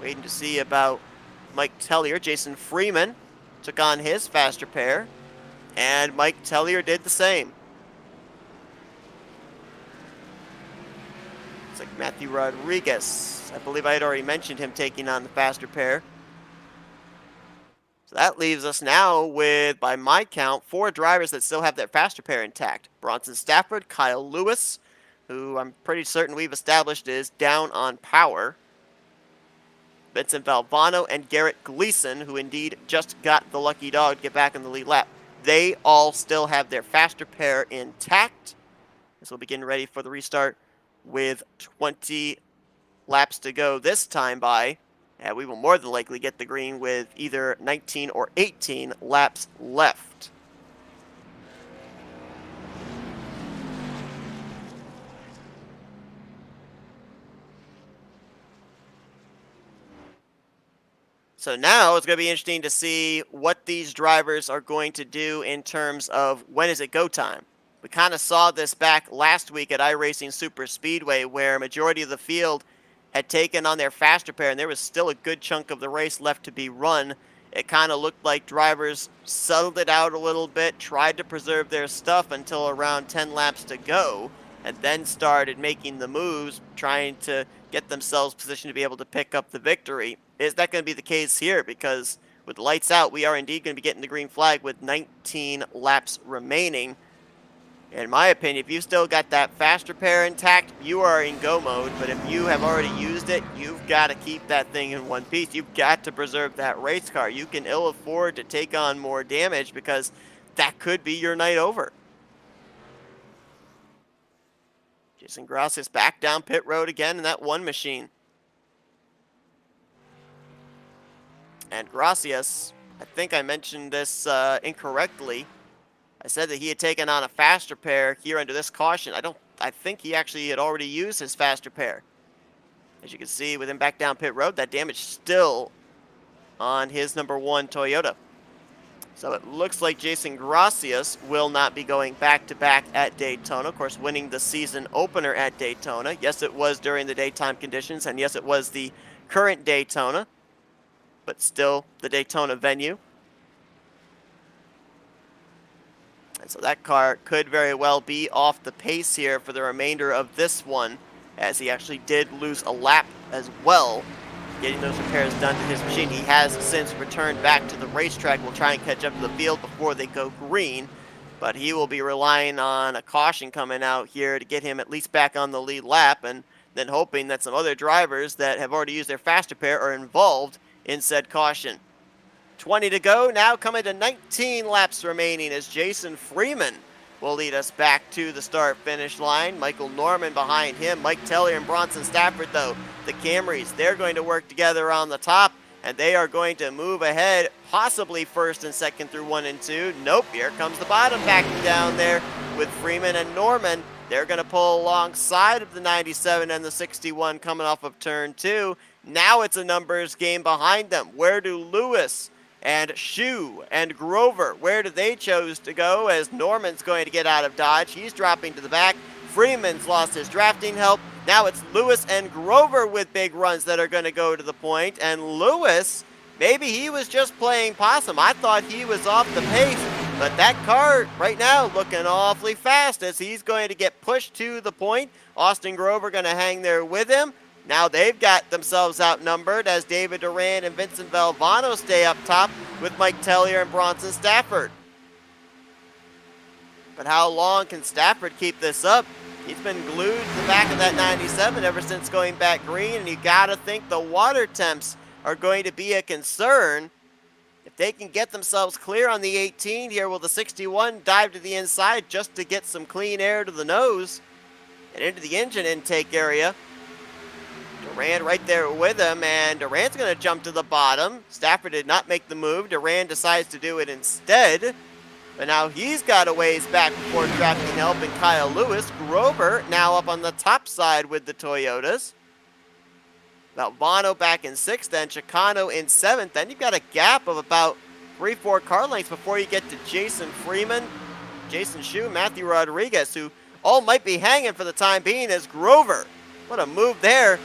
Waiting to see about Mike Tellier. Jason Freeman took on his faster pair. And Mike Tellier did the same. Looks like Matthew Rodriguez. I believe I had already mentioned him taking on the faster pair. So that leaves us now with, by my count, 4 drivers that still have their faster pair intact. Bronson Stafford, Kyle Lewis, who I'm pretty certain we've established is down on power. Vincent Valvano and Garrett Gleason, who indeed just got the lucky dog to get back in the lead lap. They all still have their faster pair intact. This will begin ready for the restart with 20 laps to go this time by. And we will more than likely get the green with either 19 or 18 laps left. So now it's going to be interesting to see what these drivers are going to do in terms of when is it go time. We kind of saw this back last week at iRacing Superspeedway, where a majority of the field had taken on their faster pair, and there was still a good chunk of the race left to be run. It kind of looked like drivers settled it out a little bit, tried to preserve their stuff until around 10 laps to go, and then started making the moves, trying to get themselves positioned to be able to pick up the victory. Is that going to be the case here? Because with lights out, we are indeed going to be getting the green flag with 19 laps remaining. In my opinion, if you've still got that faster pair intact, you are in go mode. But if you have already used it, you've got to keep that thing in one piece. You've got to preserve that race car. You can ill afford to take on more damage because that could be your night over. Jason Gracias back down pit road again in that one machine. And Gracias, I think I mentioned this incorrectly. I said that he had taken on a faster pair here under this caution. I think he actually had already used his faster pair. As you can see, with him back down pit road, that damage still on his number 1 Toyota. So it looks like Jason Gracias will not be going back-to-back at Daytona. Of course, winning the season opener at Daytona. Yes, it was during the daytime conditions, and yes, it was the current Daytona, but still the Daytona venue. And so that car could very well be off the pace here for the remainder of this one, as he actually did lose a lap as well, getting those repairs done to his machine. He has since returned back to the racetrack. Will try and catch up to the field before they go green, but he will be relying on a caution coming out here to get him at least back on the lead lap, and then hoping that some other drivers that have already used their faster pair are involved in said caution. 20 to go, now coming to 19 laps remaining as Jason Freeman will lead us back to the start-finish line. Michael Norman behind him. Mike Tellier and Bronson Stafford, though, the Camrys, they're going to work together on the top, and they are going to move ahead, possibly first and second through 1 and 2. Nope, here comes the bottom backing down there with Freeman and Norman. They're going to pull alongside of the 97 and the 61 coming off of turn 2. Now it's a numbers game behind them. Where do Lewis and Shu and Grover, where do they choose to go, as Norman's going to get out of Dodge? He's dropping to the back. Freeman's lost his drafting help. Now it's Lewis and Grover with big runs that are going to go to the point. And Lewis, maybe he was just playing possum. I thought he was off the pace. But that car right now looking awfully fast as he's going to get pushed to the point. Austin Grover going to hang there with him. Now they've got themselves outnumbered as David Duran and Vincent Valvano stay up top with Mike Tellier and Bronson Stafford. But how long can Stafford keep this up? He's been glued to the back of that 97 ever since going back green, and you got to think the water temps are going to be a concern. If they can get themselves clear on the 18 here, will the 61 dive to the inside just to get some clean air to the nose and into the engine intake area? Durand right there with him, and Durand's going to jump to the bottom. Stafford did not make the move. Durand decides to do it instead. But now he's got a ways back before drafting help in Kyle Lewis. Grover now up on the top side with the Toyotas. Valvano back in 6th, then Chicano in 7th. Then you've got a gap of about 3-4 car lengths before you get to Jason Freeman, Jason Shue, Matthew Rodriguez, who all might be hanging for the time being as Grover. What a move there.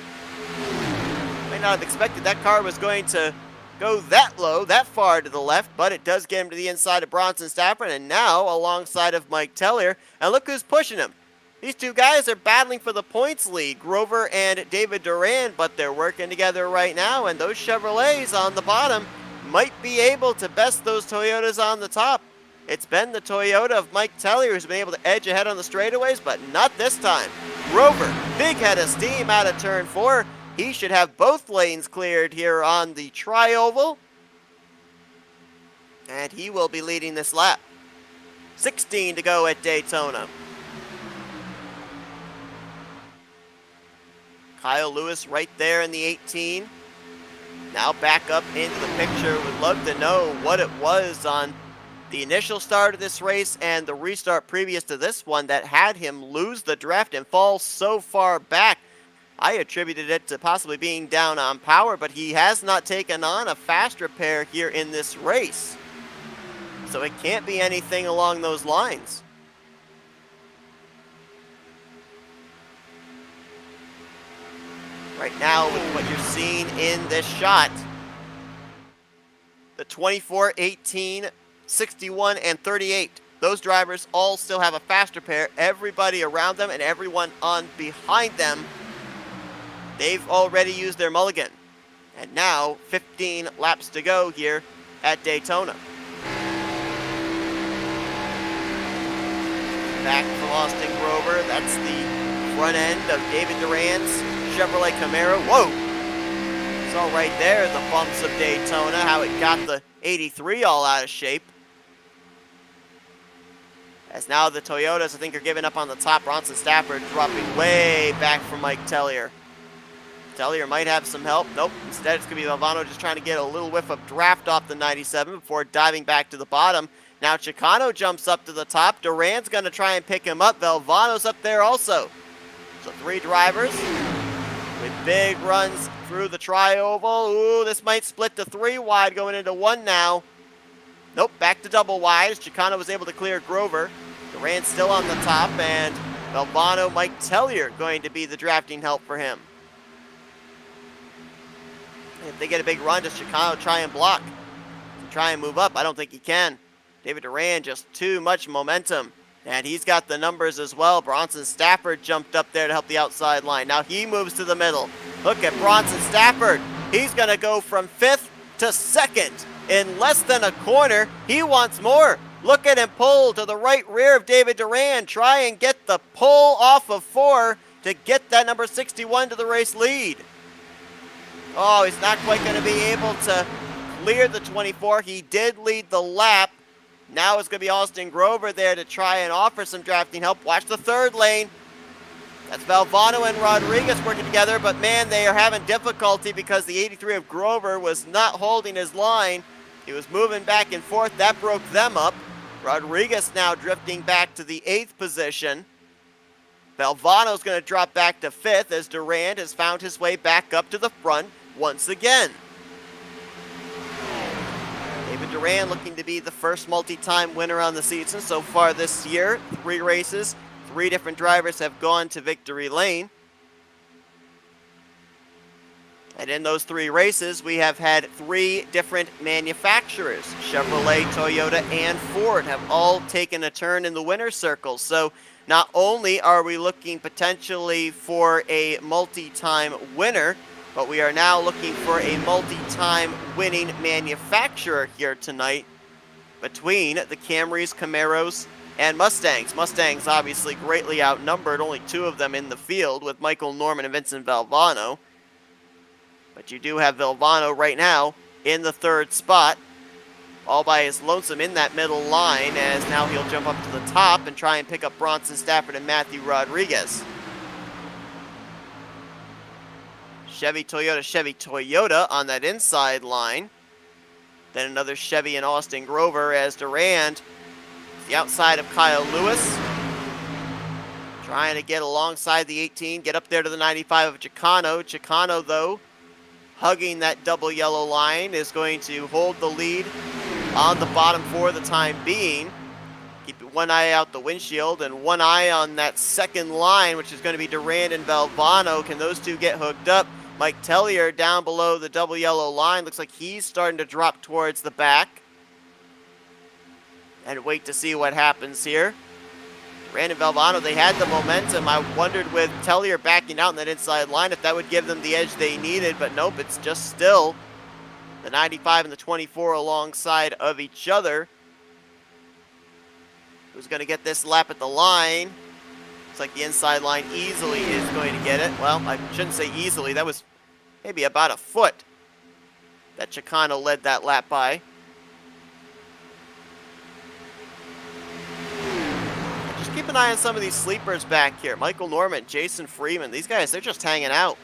Might not have expected that car was going to go that low, that far to the left, but it does get him to the inside of Bronson Stafford, and now alongside of Mike Tellier. And look who's pushing him. These two guys are battling for the points lead, Grover and David Durand, but they're working together right now, and those Chevrolets on the bottom might be able to best those Toyotas on the top. It's been the Toyota of Mike Tellier who's been able to edge ahead on the straightaways, but not this time. Grover, big head of steam out of turn 4. He should have both lanes cleared here on the tri-oval, and he will be leading this lap. 16 to go at Daytona. Kyle Lewis right there in the 18. Now back up into the picture. Would love to know what it was on the initial start of this race and the restart previous to this one that had him lose the draft and fall so far back. I attributed it to possibly being down on power, but he has not taken on a fast repair here in this race. So it can't be anything along those lines. Right now, with what you're seeing in this shot, the 24, 18, 61, and 38, those drivers all still have a faster pair. Everybody around them and everyone on behind them, they've already used their mulligan. And now, 15 laps to go here at Daytona. Back from Austin Grover, that's the front end of David Durand's Chevrolet Camaro. Whoa! Saw right there the bumps of Daytona, how it got the 83 all out of shape. As now the Toyotas, I think, are giving up on the top. Bronson Stafford dropping way back from Mike Tellier. Tellier might have some help. Nope. Instead, it's going to be Valvano just trying to get a little whiff of draft off the 97 before diving back to the bottom. Now Chicano jumps up to the top. Durand's going to try and pick him up. Valvano's up there also. So 3 drivers with big runs through the tri-oval. Ooh, this might split to 3 wide going into 1 now. Nope, back to double wide as Chicano was able to clear Grover. Durand still on the top, and Valvano, Mike Tellier going to be the drafting help for him. If they get a big run, does Chicano try and block? Try and move up? I don't think he can. David Durand, just too much momentum. And he's got the numbers as well. Bronson Stafford jumped up there to help the outside line. Now he moves to the middle. Look at Bronson Stafford. He's going to go from 5th to 2nd in less than a corner. He wants more. Look at him pull to the right rear of David Durand. Try and get the pull off of 4 to get that number 61 to the race lead. Oh, he's not quite going to be able to clear the 24. He did lead the lap. Now it's going to be Austin Grover there to try and offer some drafting help. Watch the 3rd lane. That's Valvano and Rodriguez working together, but man, they are having difficulty because the 83 of Grover was not holding his line. He was moving back and forth. That broke them up. Rodriguez now drifting back to the 8th position. Valvano's going to drop back to 5th as Durand has found his way back up to the front once again. David Durand looking to be the first multi-time winner on the season so far this year. 3 races, 3 different drivers have gone to victory lane. And in those 3 races, we have had 3 different manufacturers. Chevrolet, Toyota, and Ford have all taken a turn in the winner's circle. So not only are we looking potentially for a multi-time winner, but we are now looking for a multi-time winning manufacturer here tonight between the Camrys, Camaros, and Mustangs. Mustangs obviously greatly outnumbered, only 2 of them in the field with Michael Norman and Vincent Valvano. But you do have Valvano right now in the 3rd spot, all by his lonesome in that middle line, as now he'll jump up to the top and try and pick up Bronson Stafford and Matthew Rodriguez. Chevy, Toyota on that inside line. Then another Chevy and Austin Grover as Durand, the outside of Kyle Lewis. Trying to get alongside the 18, get up there to the 95 of Chicano. Chicano, though, hugging that double yellow line, is going to hold the lead on the bottom for the time being. Keep one eye out the windshield and one eye on that second line, which is going to be Durand and Valvano. Can those two get hooked up? Mike Tellier down below the double yellow line. Looks like he's starting to drop towards the back. And wait to see what happens here. Durand and Valvano, they had the momentum. I wondered with Tellier backing out in that inside line if that would give them the edge they needed, but nope, it's just still the 95 and the 24 alongside of each other. Who's going to get this lap at the line? Looks like the inside line easily is going to get it. Well, I shouldn't say easily. That was maybe about a foot that Chicano led that lap by. Just keep an eye on some of these sleepers back here. Michael Norman, Jason Freeman. These guys, they're just hanging out.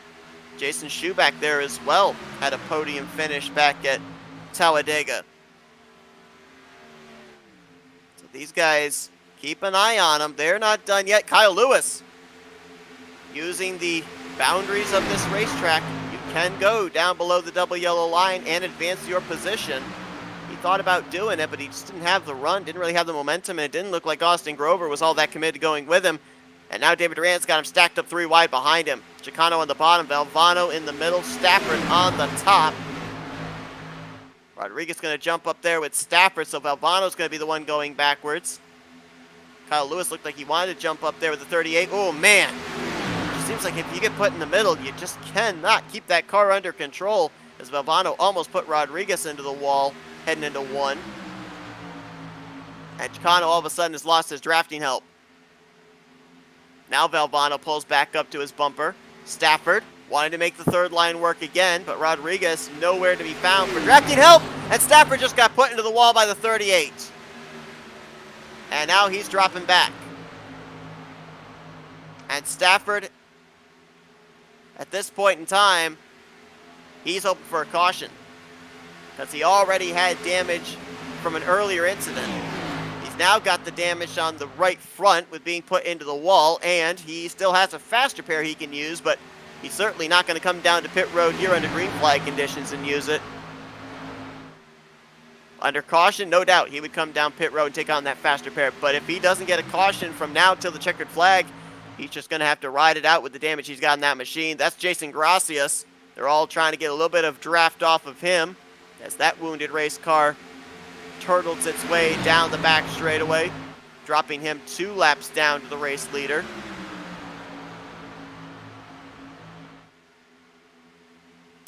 Jason Schuh back there as well had a podium finish back at Talladega. These guys, keep an eye on them. They're not done yet. Kyle Lewis, using the boundaries of this racetrack, you can go down below the double yellow line and advance your position. He thought about doing it, but he just didn't have the run, didn't really have the momentum, and it didn't look like Austin Grover was all that committed to going with him. And now David Durand's got him stacked up 3 wide behind him. Chicano on the bottom, Valvano in the middle, Stafford on the top. Rodriguez going to jump up there with Stafford, so Valvano's going to be the one going backwards. Kyle Lewis looked like he wanted to jump up there with the 38. Oh, man. It seems like if you get put in the middle, you just cannot keep that car under control, as Valvano almost put Rodriguez into the wall, heading into 1. And Chicano all of a sudden has lost his drafting help. Now Valvano pulls back up to his bumper. Stafford wanted to make the third line work again, but Rodriguez nowhere to be found for drafting help, and Stafford just got put into the wall by the 38. And now he's dropping back. And Stafford, at this point in time, he's hoping for a caution, because he already had damage from an earlier incident. He's now got the damage on the right front with being put into the wall, and he still has a faster pair he can use, but he's certainly not going to come down to pit road here under green flag conditions and use it. Under caution, no doubt, he would come down pit road and take on that faster pair. But if he doesn't get a caution from now till the checkered flag, he's just going to have to ride it out with the damage he's got in that machine. That's Jason Gracias. They're all trying to get a little bit of draft off of him as that wounded race car turtles its way down the back straightaway, dropping him 2 laps down to the race leader.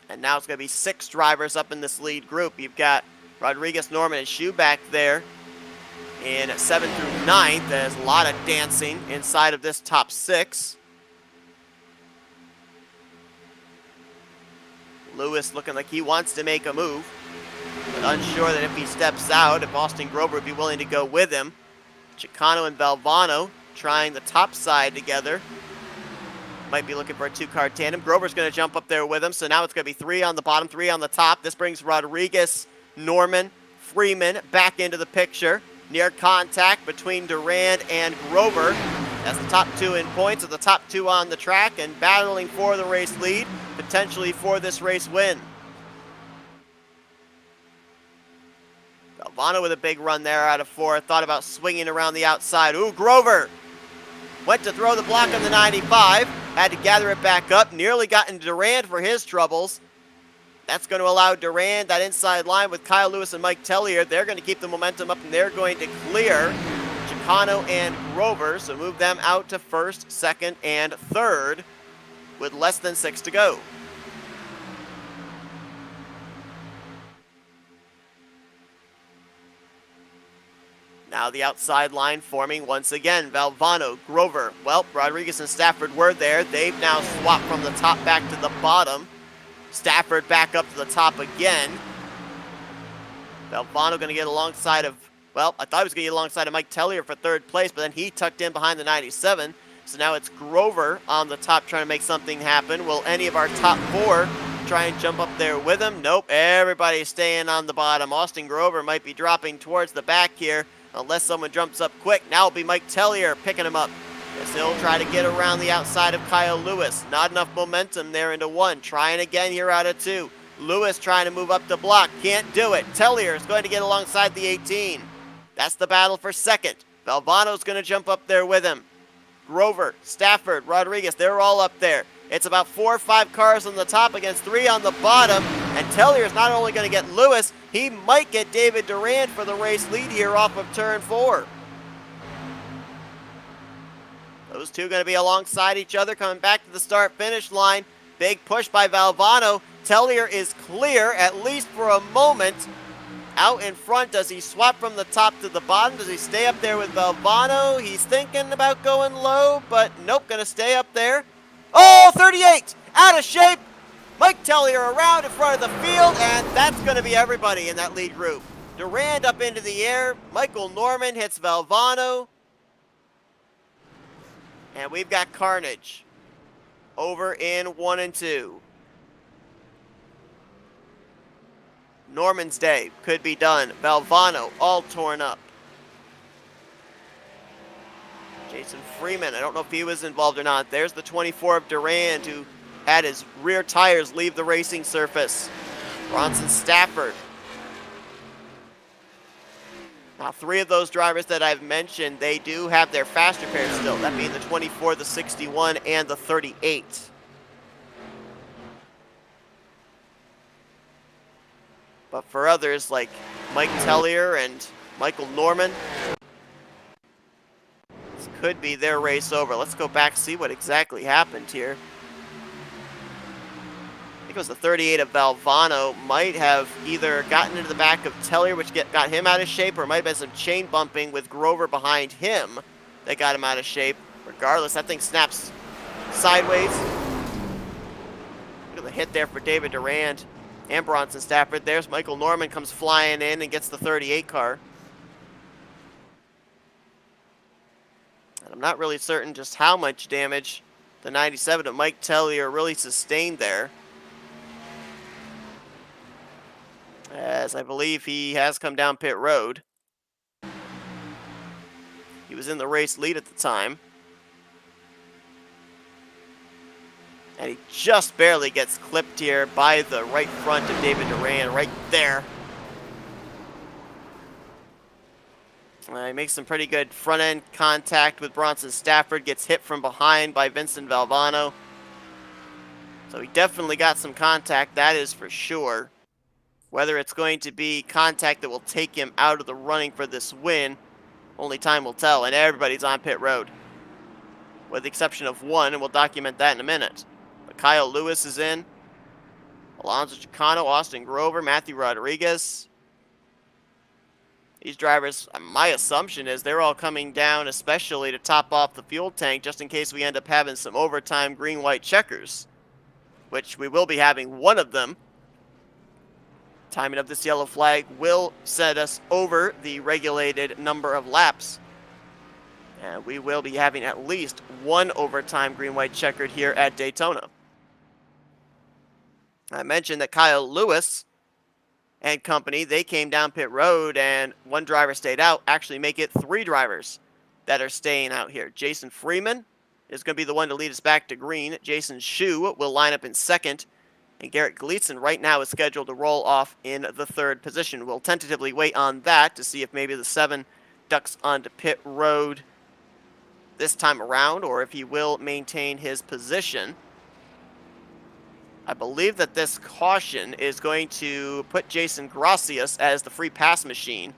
And now it's going to be 6 drivers up in this lead group. You've got Rodriguez, Norman, and Schuh back there in 7th through 9th. There's a lot of dancing inside of this top 6. Lewis looking like he wants to make a move, but unsure that if he steps out, if Austin Grover would be willing to go with him. Chicano and Valvano trying the top side together. Might be looking for a 2-car tandem. Grover's going to jump up there with him, so now it's going to be 3 on the bottom, 3 on the top. This brings Rodriguez, Norman, Freeman back into the picture. Near contact between Durand and Grover. That's the top 2 in points, of the top 2 on the track, and battling for the race lead, potentially for this race win. Valvano with a big run there out of 4. Thought about swinging around the outside. Ooh, Grover went to throw the block on the 95. Had to gather it back up. Nearly got into Durand for his troubles. That's going to allow Durand that inside line with Kyle Lewis and Mike Tellier. They're going to keep the momentum up, and they're going to clear Chicano and Grover. So move them out to 1st, 2nd, and 3rd with less than 6 to go. Now the outside line forming once again. Valvano, Grover. Well, Rodriguez and Stafford were there. They've now swapped from the top back to the bottom. Stafford back up to the top again. Valvano going to get alongside of, well, I thought he was going to get alongside of Mike Tellier for 3rd place, but then he tucked in behind the 97. So now it's Grover on the top trying to make something happen. Will any of our top 4 try and jump up there with him? Nope, everybody's staying on the bottom. Austin Grover might be dropping towards the back here unless someone jumps up quick. Now it'll be Mike Tellier picking him up. As he'll try to get around the outside of Kyle Lewis. Not enough momentum there into 1. Trying again here out of 2. Lewis trying to move up the block. Can't do it. Tellier is going to get alongside the 18. That's the battle for second. Valvano's going to jump up there with him. Grover, Stafford, Rodriguez, they're all up there. It's about 4 or 5 cars on the top against 3 on the bottom. And Tellier is not only going to get Lewis, he might get David Durand for the race lead here off of turn 4. Those two going to be alongside each other coming back to the start-finish line. Big push by Valvano. Tellier is clear, at least for a moment. Out in front, does he swap from the top to the bottom? Does he stay up there with Valvano? He's thinking about going low, but nope, going to stay up there. Oh, 38! Out of shape! Mike Tellier around in front of the field, and that's going to be everybody in that lead group. Durand up into the air. Michael Norman hits Valvano. And we've got carnage over in 1 and 2. Norman's day could be done. Valvano all torn up. Jason Freeman, I don't know if he was involved or not. There's the 24 of Durand who had his rear tires leave the racing surface. Bronson Stafford. Now, 3 of those drivers that I've mentioned, they do have their faster pairs still. That being the 24, the 61, and the 38. But for others like Mike Tellier and Michael Norman, this could be their race over. Let's go back, see what exactly happened here. I think it was the 38 of Valvano might have either gotten into the back of Tellier, which got him out of shape, or might have been some chain bumping with Grover behind him that got him out of shape. Regardless, that thing snaps sideways. Look at the hit there for David Durand and Bronson Stafford. There's Michael Norman comes flying in and gets the 38 car. And I'm not really certain just how much damage the 97 of Mike Tellier really sustained there, as I believe he has come down pit road. He was in the race lead at the time. And he just barely gets clipped here by the right front of David Durand, right there. He makes some pretty good front-end contact with Bronson Stafford, gets hit from behind by Vincent Valvano. So he definitely got some contact, that is for sure. Whether it's going to be contact that will take him out of the running for this win, only time will tell, and everybody's on pit road. With the exception of 1, and we'll document that in a minute. But Kyle Lewis is in. Alonso Chicano, Austin Grover, Matthew Rodriguez. These drivers, my assumption is they're all coming down especially to top off the fuel tank just in case we end up having some overtime green-white checkers, which we will be having one of them. Timing of this yellow flag will set us over the regulated number of laps. And we will be having at least one overtime green-white checkered here at Daytona. I mentioned that Kyle Lewis and company, they came down pit road and 1 driver stayed out. Actually make it 3 drivers that are staying out here. Jason Freeman is going to be the one to lead us back to green. Jason Shue will line up in second. And Garrett Gleason right now is scheduled to roll off in the 3rd position. We'll tentatively wait on that to see if maybe the 7 ducks onto pit road this time around, or if he will maintain his position. I believe that this caution is going to put Jason Gracias as the free pass machine.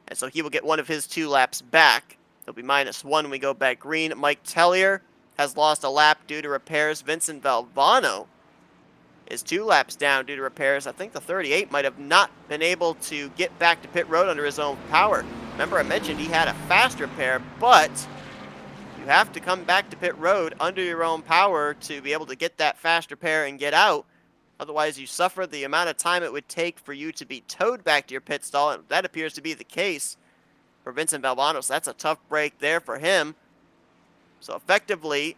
And so he will get one of his 2 laps back. He'll be -1 when we go back green. Mike Tellier has lost a lap due to repairs. Vincent Valvano is 2 laps down due to repairs. I think the 38 might have not been able to get back to pit road under his own power. Remember I mentioned he had a fast repair, but you have to come back to pit road under your own power to be able to get that fast repair and get out. Otherwise, you suffer the amount of time it would take for you to be towed back to your pit stall, and that appears to be the case for Vincent Valvano, so that's a tough break there for him. So effectively,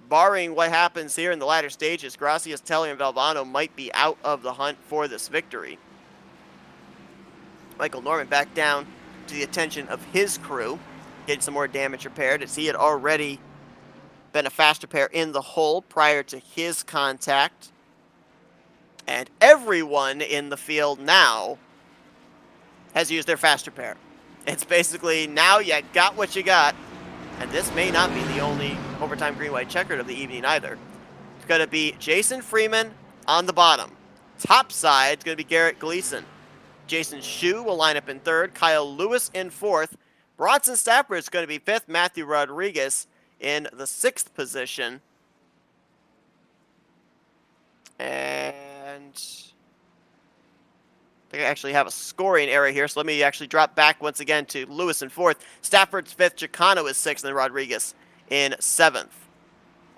barring what happens here in the latter stages, Gracias, Telly, and Valvano might be out of the hunt for this victory. Michael Norman back down to the attention of his crew, getting some more damage repaired, as he had already been a fast repair in the hole prior to his contact. And everyone in the field now has used their fast repair. It's basically, now you got what you got. And this may not be the only overtime green-white checkered of the evening either. It's going to be Jason Freeman on the bottom. Top side, it's going to be Garrett Gleason. Jason Shue will line up in third. Kyle Lewis in fourth. Bronson Stafford is going to be fifth. Matthew Rodriguez in the sixth position. And I think I actually have a scoring error here, so let me actually drop back once again to Lewis in fourth. Stafford's fifth. Chicano is sixth, and Rodriguez in seventh.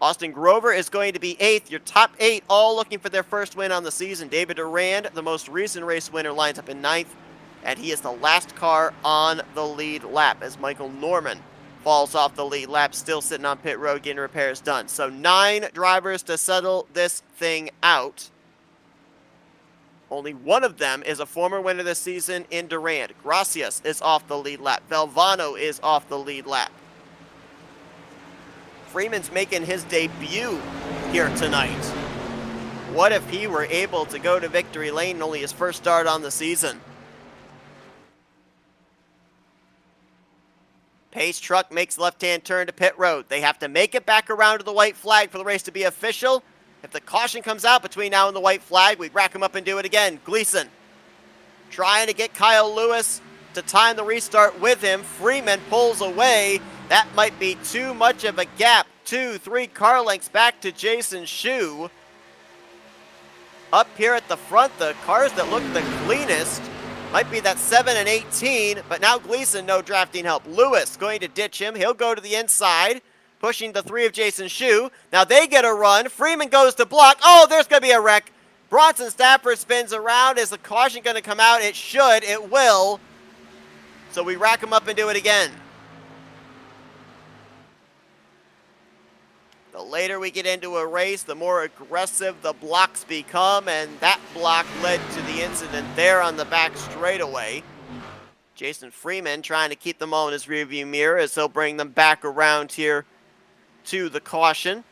Austin Grover is going to be eighth. Your top eight all looking for their first win on the season. David Durand, the most recent race winner, lines up in ninth, and he is the last car on the lead lap as Michael Norman falls off the lead lap, still sitting on pit road getting repairs done. So 9 drivers to settle this thing out. Only one of them is a former winner this season in Durand. Gracias is off the lead lap. Valvano is off the lead lap. Freeman's making his debut here tonight. What if he were able to go to victory lane in only his first start on the season? Pace truck makes left-hand turn to pit road. They have to make it back around to the white flag for the race to be official. If the caution comes out between now and the white flag, we rack him up and do it again. Gleason trying to get Kyle Lewis to time the restart with him. Freeman pulls away. That might be too much of a gap. 2-3 car lengths back to Jason Shue. Up here at the front, the cars that look the cleanest might be that 7 and 18, but now Gleason, no drafting help. Lewis going to ditch him. He'll go to the inside, pushing the 3 of Jason Shue. Now they get a run. Freeman goes to block. Oh, there's going to be a wreck. Bronson Stafford spins around. Is the caution going to come out? It should. It will. So we rack him up and do it again. The later we get into a race, the more aggressive the blocks become, and that block led to the incident there on the back straightaway. Jason Freeman trying to keep them all in his rearview mirror as he'll bring them back around here to the caution.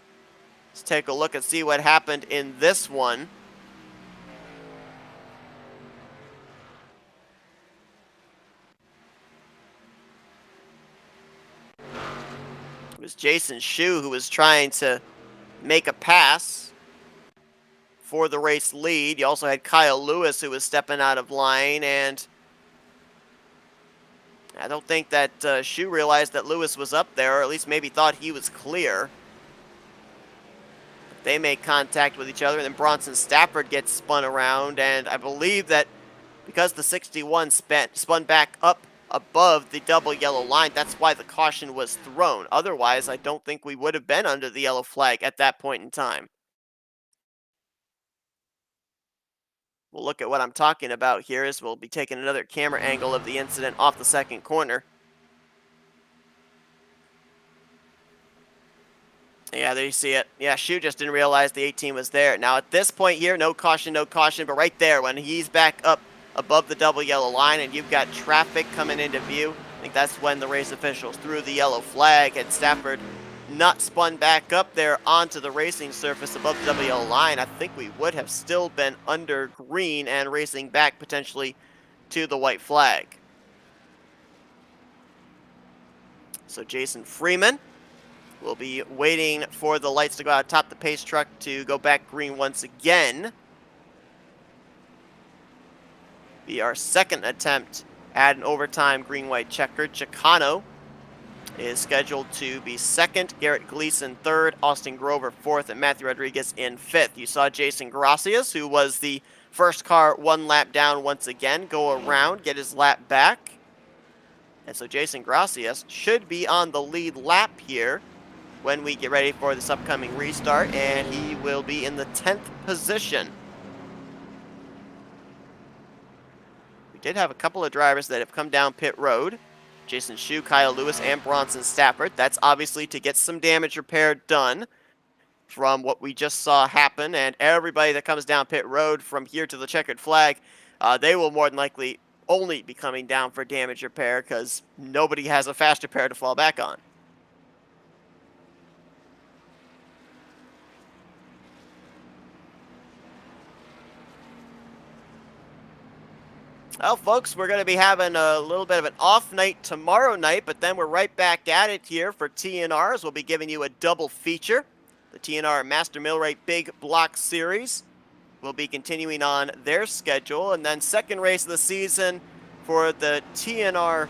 Let's take a look and see what happened in this one. It was Jason Shue who was trying to make a pass for the race lead. You also had Kyle Lewis who was stepping out of line, and I don't think that Shue realized that Lewis was up there, or at least maybe thought he was clear. They make contact with each other, and then Bronson Stafford gets spun around, and I believe that because the 61 spun back up above the double yellow line, that's why the caution was thrown. Otherwise, I don't think we would have been under the yellow flag at that point in time. We'll look at what I'm talking about here as we'll be taking another camera angle of the incident off the second corner. Yeah, there you see it. Yeah, Shue just didn't realize the 18 was there. Now at this point here, no caution, but right there when he's back up above the double yellow line and you've got traffic coming into view, I think that's when the race officials threw the yellow flag. Had Stafford not spun back up there onto the racing surface above the double yellow line, I think we would have still been under green and racing back potentially to the white flag. So Jason Freeman will be waiting for the lights to go out atop the pace truck to go back green once again. Be our second attempt at an overtime green-white checkered. Chicano is scheduled to be second, Garrett Gleason third, Austin Grover fourth, and Matthew Rodriguez in fifth. You saw Jason Gracias, who was the first car one lap down once again, go around, get his lap back. And so Jason Gracias should be on the lead lap here when we get ready for this upcoming restart, and he will be in the 10th position. We did have a couple of drivers that have come down pit road Jason Shue, Kyle Lewis, and Bronson Stafford. That's obviously to get some damage repair done from what we just saw happen, and everybody that comes down pit road from here to the checkered flag, they will more than likely only be coming down for damage repair because nobody has a fast repair to fall back on. Well, folks, we're going to be having a little bit of an off night tomorrow night, but then we're right back at it here for TNRs. We'll be giving you a double feature. The TNR Master Millwright Big Block Series will be continuing on their schedule, and then second race of the season for the TNR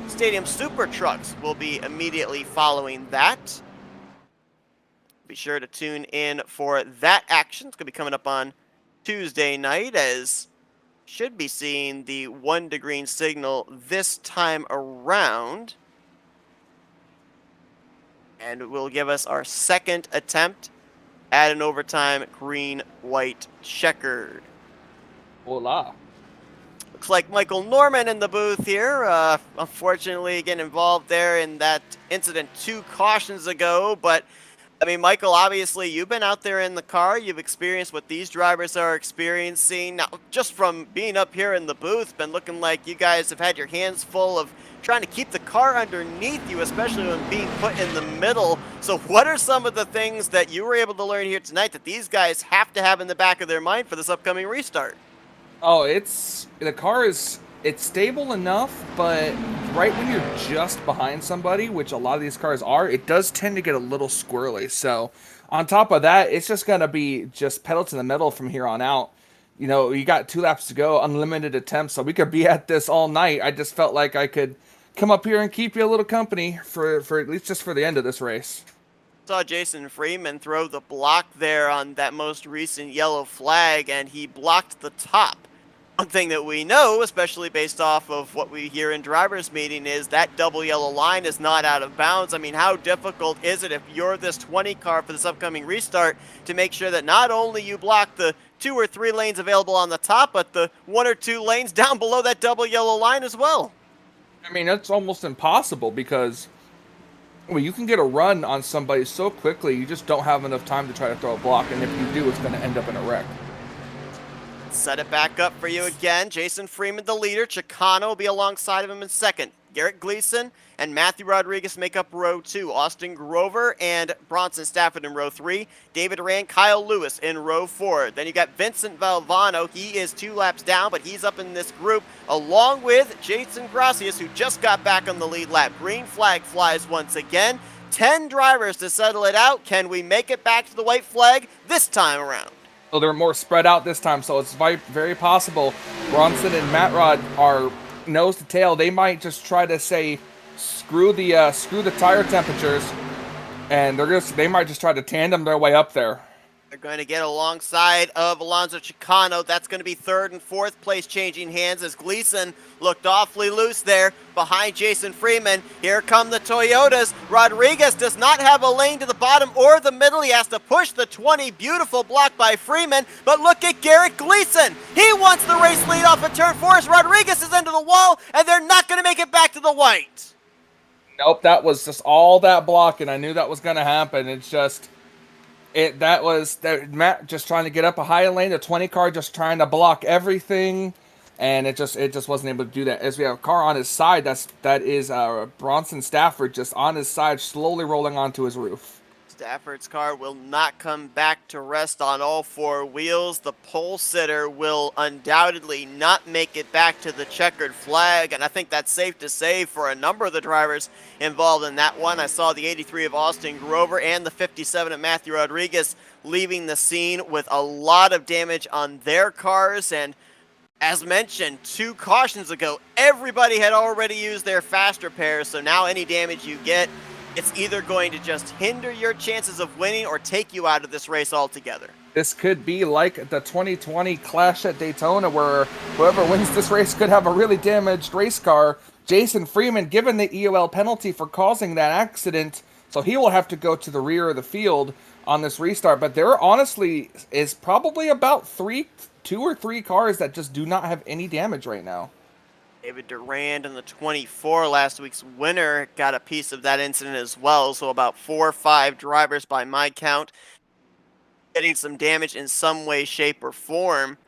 Stadium Super Trucks will be immediately following that. Be sure to tune in for that action. It's going to be coming up on Tuesday night, as should be seeing the 1 to green signal this time around. And it will give us our second attempt at an overtime green, white, checkered. Hola. Looks like Michael Norman in the booth here. Unfortunately, getting involved there in that incident 2 cautions ago, but I mean, Michael, obviously, you've been out there in the car. You've experienced what these drivers are experiencing. Now, just from being up here in the booth, been looking like you guys have had your hands full of trying to keep the car underneath you, especially when being put in the middle. So what are some of the things that you were able to learn here tonight that these guys have to have in the back of their mind for this upcoming restart? Oh, the car is stable enough, but right when you're just behind somebody, which a lot of these cars are, it does tend to get a little squirrely. So on top of that, it's just going to be just pedal to the metal from here on out. You know, you got 2 laps to go, unlimited attempts, so we could be at this all night. I just felt like I could come up here and keep you a little company for at least just for the end of this race. Saw Jason Freeman throw the block there on that most recent yellow flag, and he blocked the top. One thing that we know, especially based off of what we hear in drivers' meeting, is that double yellow line is not out of bounds. I mean, how difficult is it if you're this 20 car for this upcoming restart to make sure that not only you block the 2 or 3 lanes available on the top, but the 1 or 2 lanes down below that double yellow line as well? I mean, that's almost impossible because, well, you can get a run on somebody so quickly, you just don't have enough time to try to throw a block, and if you do, it's going to end up in a wreck. Set it back up for you again. Jason Freeman, the leader. Chicano will be alongside of him in second. Garrett Gleason and Matthew Rodriguez make up row 2. Austin Grover and Bronson Stafford in row 3. David Rand, Kyle Lewis in row 4. Then you got Vincent Valvano. He is 2 laps down, but he's up in this group along with Jason Gracias, who just got back on the lead lap. Green flag flies once again. 10 drivers to settle it out. Can we make it back to the white flag this time around? So they're more spread out this time, so it's very possible Bronson and Matt Rod are nose to tail. They might just try to say screw the tire temperatures, and they might just try to tandem their way up there. They're going to get alongside of Alonso Chicano. That's going to be 3rd and 4th place changing hands as Gleason looked awfully loose there behind Jason Freeman. Here come the Toyotas. Rodriguez does not have a lane to the bottom or the middle. He has to push the 20. Beautiful block by Freeman. But look at Garrett Gleason. He wants the race lead off of turn 4 as Rodriguez is into the wall, and they're not going to make it back to the white. Nope, that was just all that blocking. I knew that was going to happen. It's just... Matt just trying to get up a high lane, the 20 car just trying to block everything, and it just wasn't able to do that. As we have a car on his side, that is Bronson Stafford just on his side, slowly rolling onto his roof. Stafford's car will not come back to rest on all 4 wheels. The pole sitter will undoubtedly not make it back to the checkered flag, and I think that's safe to say for a number of the drivers involved in that one. I saw the 83 of Austin Grover and the 57 of Matthew Rodriguez leaving the scene with a lot of damage on their cars, and as mentioned 2 cautions ago, everybody had already used their fast repairs, so now any damage you get, it's either going to just hinder your chances of winning or take you out of this race altogether. This could be like the 2020 clash at Daytona where whoever wins this race could have a really damaged race car. Jason Freeman given the EOL penalty for causing that accident, so he will have to go to the rear of the field on this restart. But there honestly is probably about 2 or 3 cars that just do not have any damage right now. David Durand in the 24, last week's winner, got a piece of that incident as well. So about 4 or 5 drivers by my count getting some damage in some way, shape, or form.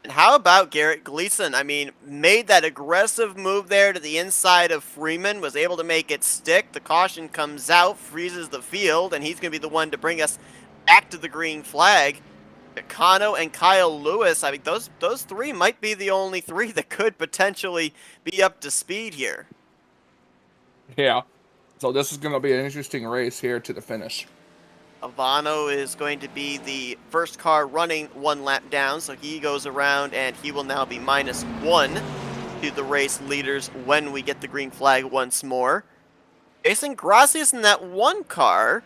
And how about Garrett Gleason? I mean, made that aggressive move there to the inside of Freeman, was able to make it stick. The caution comes out, freezes the field, and he's going to be the one to bring us back to the green flag. Kano and Kyle Lewis, I mean, those 3 might be the only 3 that could potentially be up to speed here. Yeah. So this is going to be an interesting race here to the finish. Avano is going to be the first car running 1 lap down, so he goes around and he will now be -1 to the race leaders when we get the green flag once more. Jason Gracias in that 1 car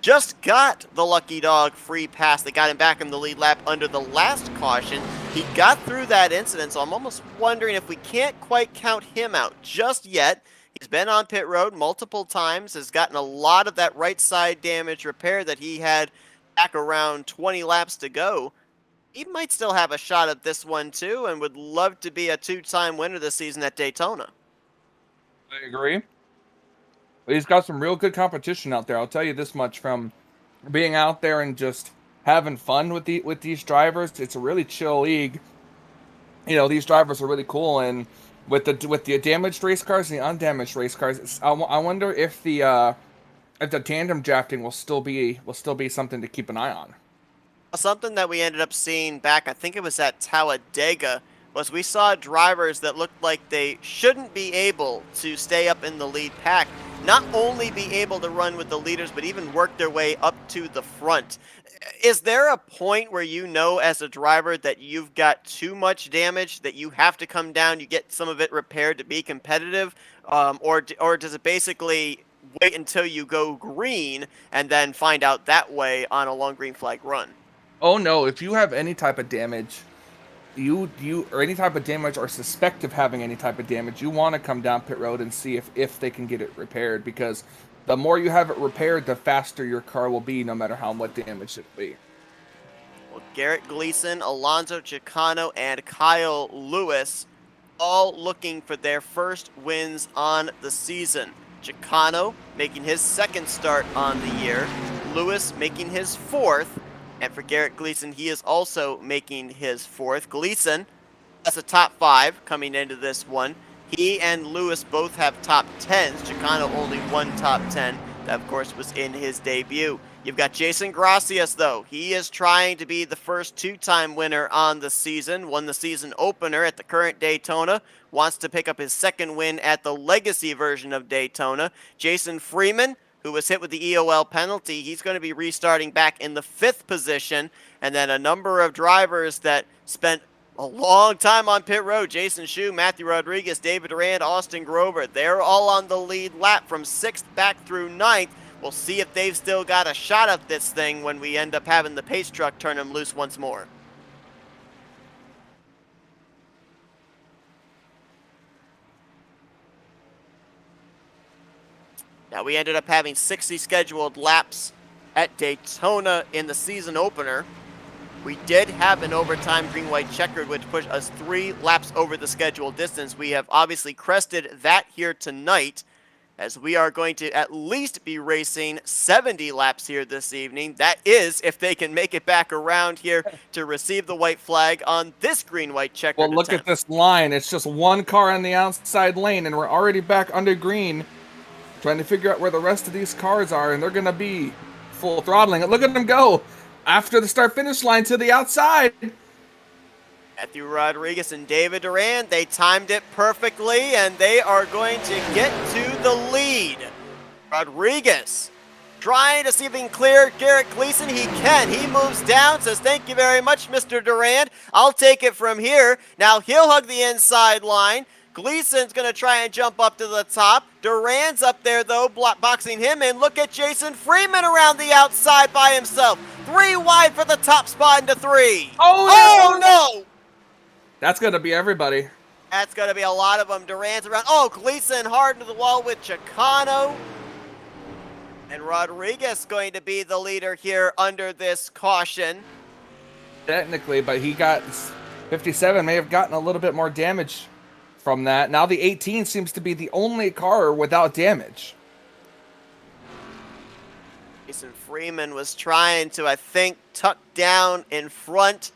just got the lucky dog free pass that got him back in the lead lap under the last caution. He got through that incident, so I'm almost wondering if we can't quite count him out just yet. He's been on pit road multiple times, has gotten a lot of that right side damage repaired that he had back around 20 laps to go. He might still have a shot at this one too, and would love to be a 2-time winner this season at Daytona. I agree. But he's got some real good competition out there. I'll tell you this much from being out there and just having fun with these drivers. It's a really chill league. You know, these drivers are really cool, and with the damaged race cars and the undamaged race cars, I wonder if the tandem drafting will still be something to keep an eye on. Something that we ended up seeing back, I think it was at Talladega, was we saw drivers that looked like they shouldn't be able to stay up in the lead pack, not only be able to run with the leaders, but even work their way up to the front. Is there a point where you know as a driver that you've got too much damage, that you have to come down, you get some of it repaired to be competitive, or does it basically wait until you go green and then find out that way on a long green flag run? Oh no, if you have any type of damage, or any type of damage or suspect of having any type of damage, you want to come down pit road and see if they can get it repaired, because the more you have it repaired, the faster your car will be, no matter how much damage it will be. Well, Garrett Gleason, Alonso Chicano, and Kyle Lewis all looking for their first wins on the season. Chicano making his 2nd start on the year, Lewis making his 4th, and for Garrett Gleason, he is also making his 4th. Gleason has a top 5 coming into this one. He and Lewis both have top 10s. Chicano only 1 top 10. That, of course, was in his debut. You've got Jason Gracias, though. He is trying to be the first 2-time winner on the season. Won the season opener at the current Daytona. Wants to pick up his 2nd win at the legacy version of Daytona. Jason Freeman, who was hit with the EOL penalty, he's going to be restarting back in the 5th position. And then a number of drivers that spent a long time on pit road. Jason Shu, Matthew Rodriguez, David Durand, Austin Grover. They're all on the lead lap from 6th back through 9th. We'll see if they've still got a shot at this thing when we end up having the pace truck turn them loose once more. Now, we ended up having 60 scheduled laps at Daytona in the season opener. We did have an overtime green-white checkered, which pushed us 3 laps over the scheduled distance. We have obviously crested that here tonight, as we are going to at least be racing 70 laps here this evening. That is, if they can make it back around here to receive the white flag on this green-white checkered Well, look attempt. at this line. It's just 1 car on the outside lane, and we're already back under green, trying to figure out where the rest of these cars are, and they're going to be full throttling. Look at them go after the start-finish line to the outside. Matthew Rodriguez and David Durand, they timed it perfectly, and they are going to get to the lead. Rodriguez trying to see if he can clear Garrett Gleason. He can. He moves down, says, "Thank you very much, Mr. Durand. I'll take it from here." Now he'll hug the inside line. Gleason's going to try and jump up to the top. Durand's up there, though, boxing him in. Look at Jason Freeman around the outside by himself. 3 wide for the top spot into 3. Oh no! That's going to be everybody. That's going to be a lot of them. Durand's around. Oh, Gleason hard to the wall with Chicano. And Rodriguez going to be the leader here under this caution. Technically, but he got 57, may have gotten a little bit more damage from that. Now the 18 seems to be the only car without damage. Jason Freeman was trying to, I think, tuck down in front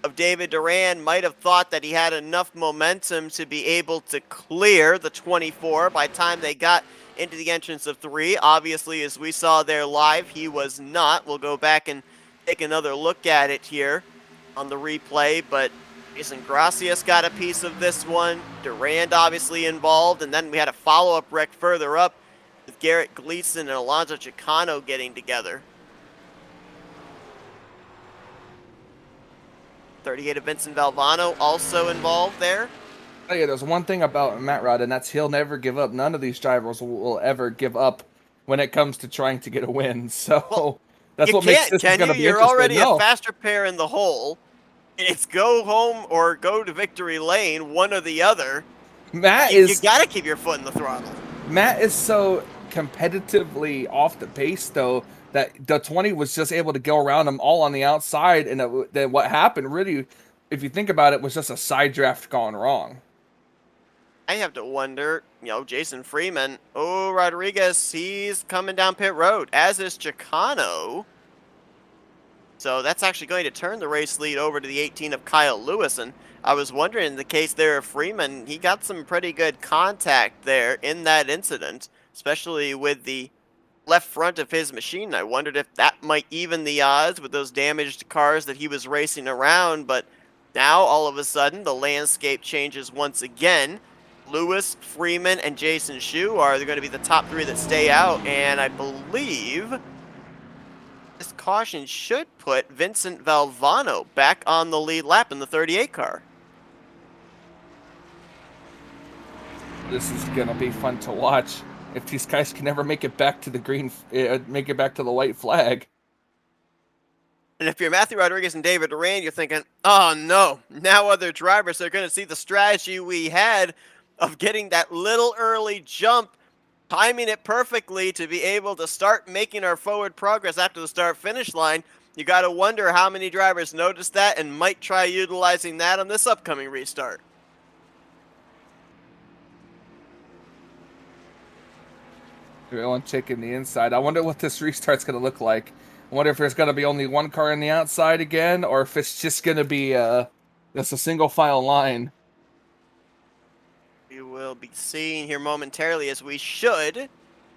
of David Duran. Might have thought that he had enough momentum to be able to clear the 24 by the time they got into the entrance of 3. Obviously, as we saw there live, he was not. We'll go back and take another look at it here on the replay, but Jason Gracias got a piece of this one. Durand obviously involved, and then we had a follow-up wreck further up with Garrett Gleason and Alonso Chicano getting together. 38 of Vincent Valvano also involved there. Oh yeah, there's one thing about Matt Rod, and that's he'll never give up. None of these drivers will ever give up when it comes to trying to get a win. So Well, that's what makes this going to be You're interesting. already No. a faster pair in the hole. It's go home or go to victory lane, one or the other. Matt You is got to keep your foot in the throttle. Matt is so competitively off the pace, though, that the 20 was just able to go around them all on the outside, and then what happened, really, if you think about it, was just a side draft gone wrong. I have to wonder, Jason Freeman, Rodriguez, he's coming down pit road, as is Chicano. So that's actually going to turn the race lead over to the 18 of Kyle Lewis. And I was wondering, in the case there of Freeman, he got some pretty good contact there in that incident, especially with the left front of his machine. I wondered if that might even the odds with those damaged cars that he was racing around. But now, all of a sudden, the landscape changes once again. Lewis, Freeman, and Jason Shu are going to be the top 3 that stay out. And I believe this caution should put Vincent Valvano back on the lead lap in the 38 car. This is going to be fun to watch. If these guys can never make it back to the make it back to the white flag. And if you're Matthew Rodriguez and David Duran, you're thinking, oh no, now other drivers are going to see the strategy we had of getting that little early jump, timing it perfectly to be able to start making our forward progress after the start-finish line. You got to wonder how many drivers noticed that and might try utilizing that on this upcoming restart. Everyone checking the inside. I wonder what this restart's going to look like. I wonder if there's going to be only one car on the outside again, or if it's just going to be just a single file line. We will be seeing here momentarily, as we should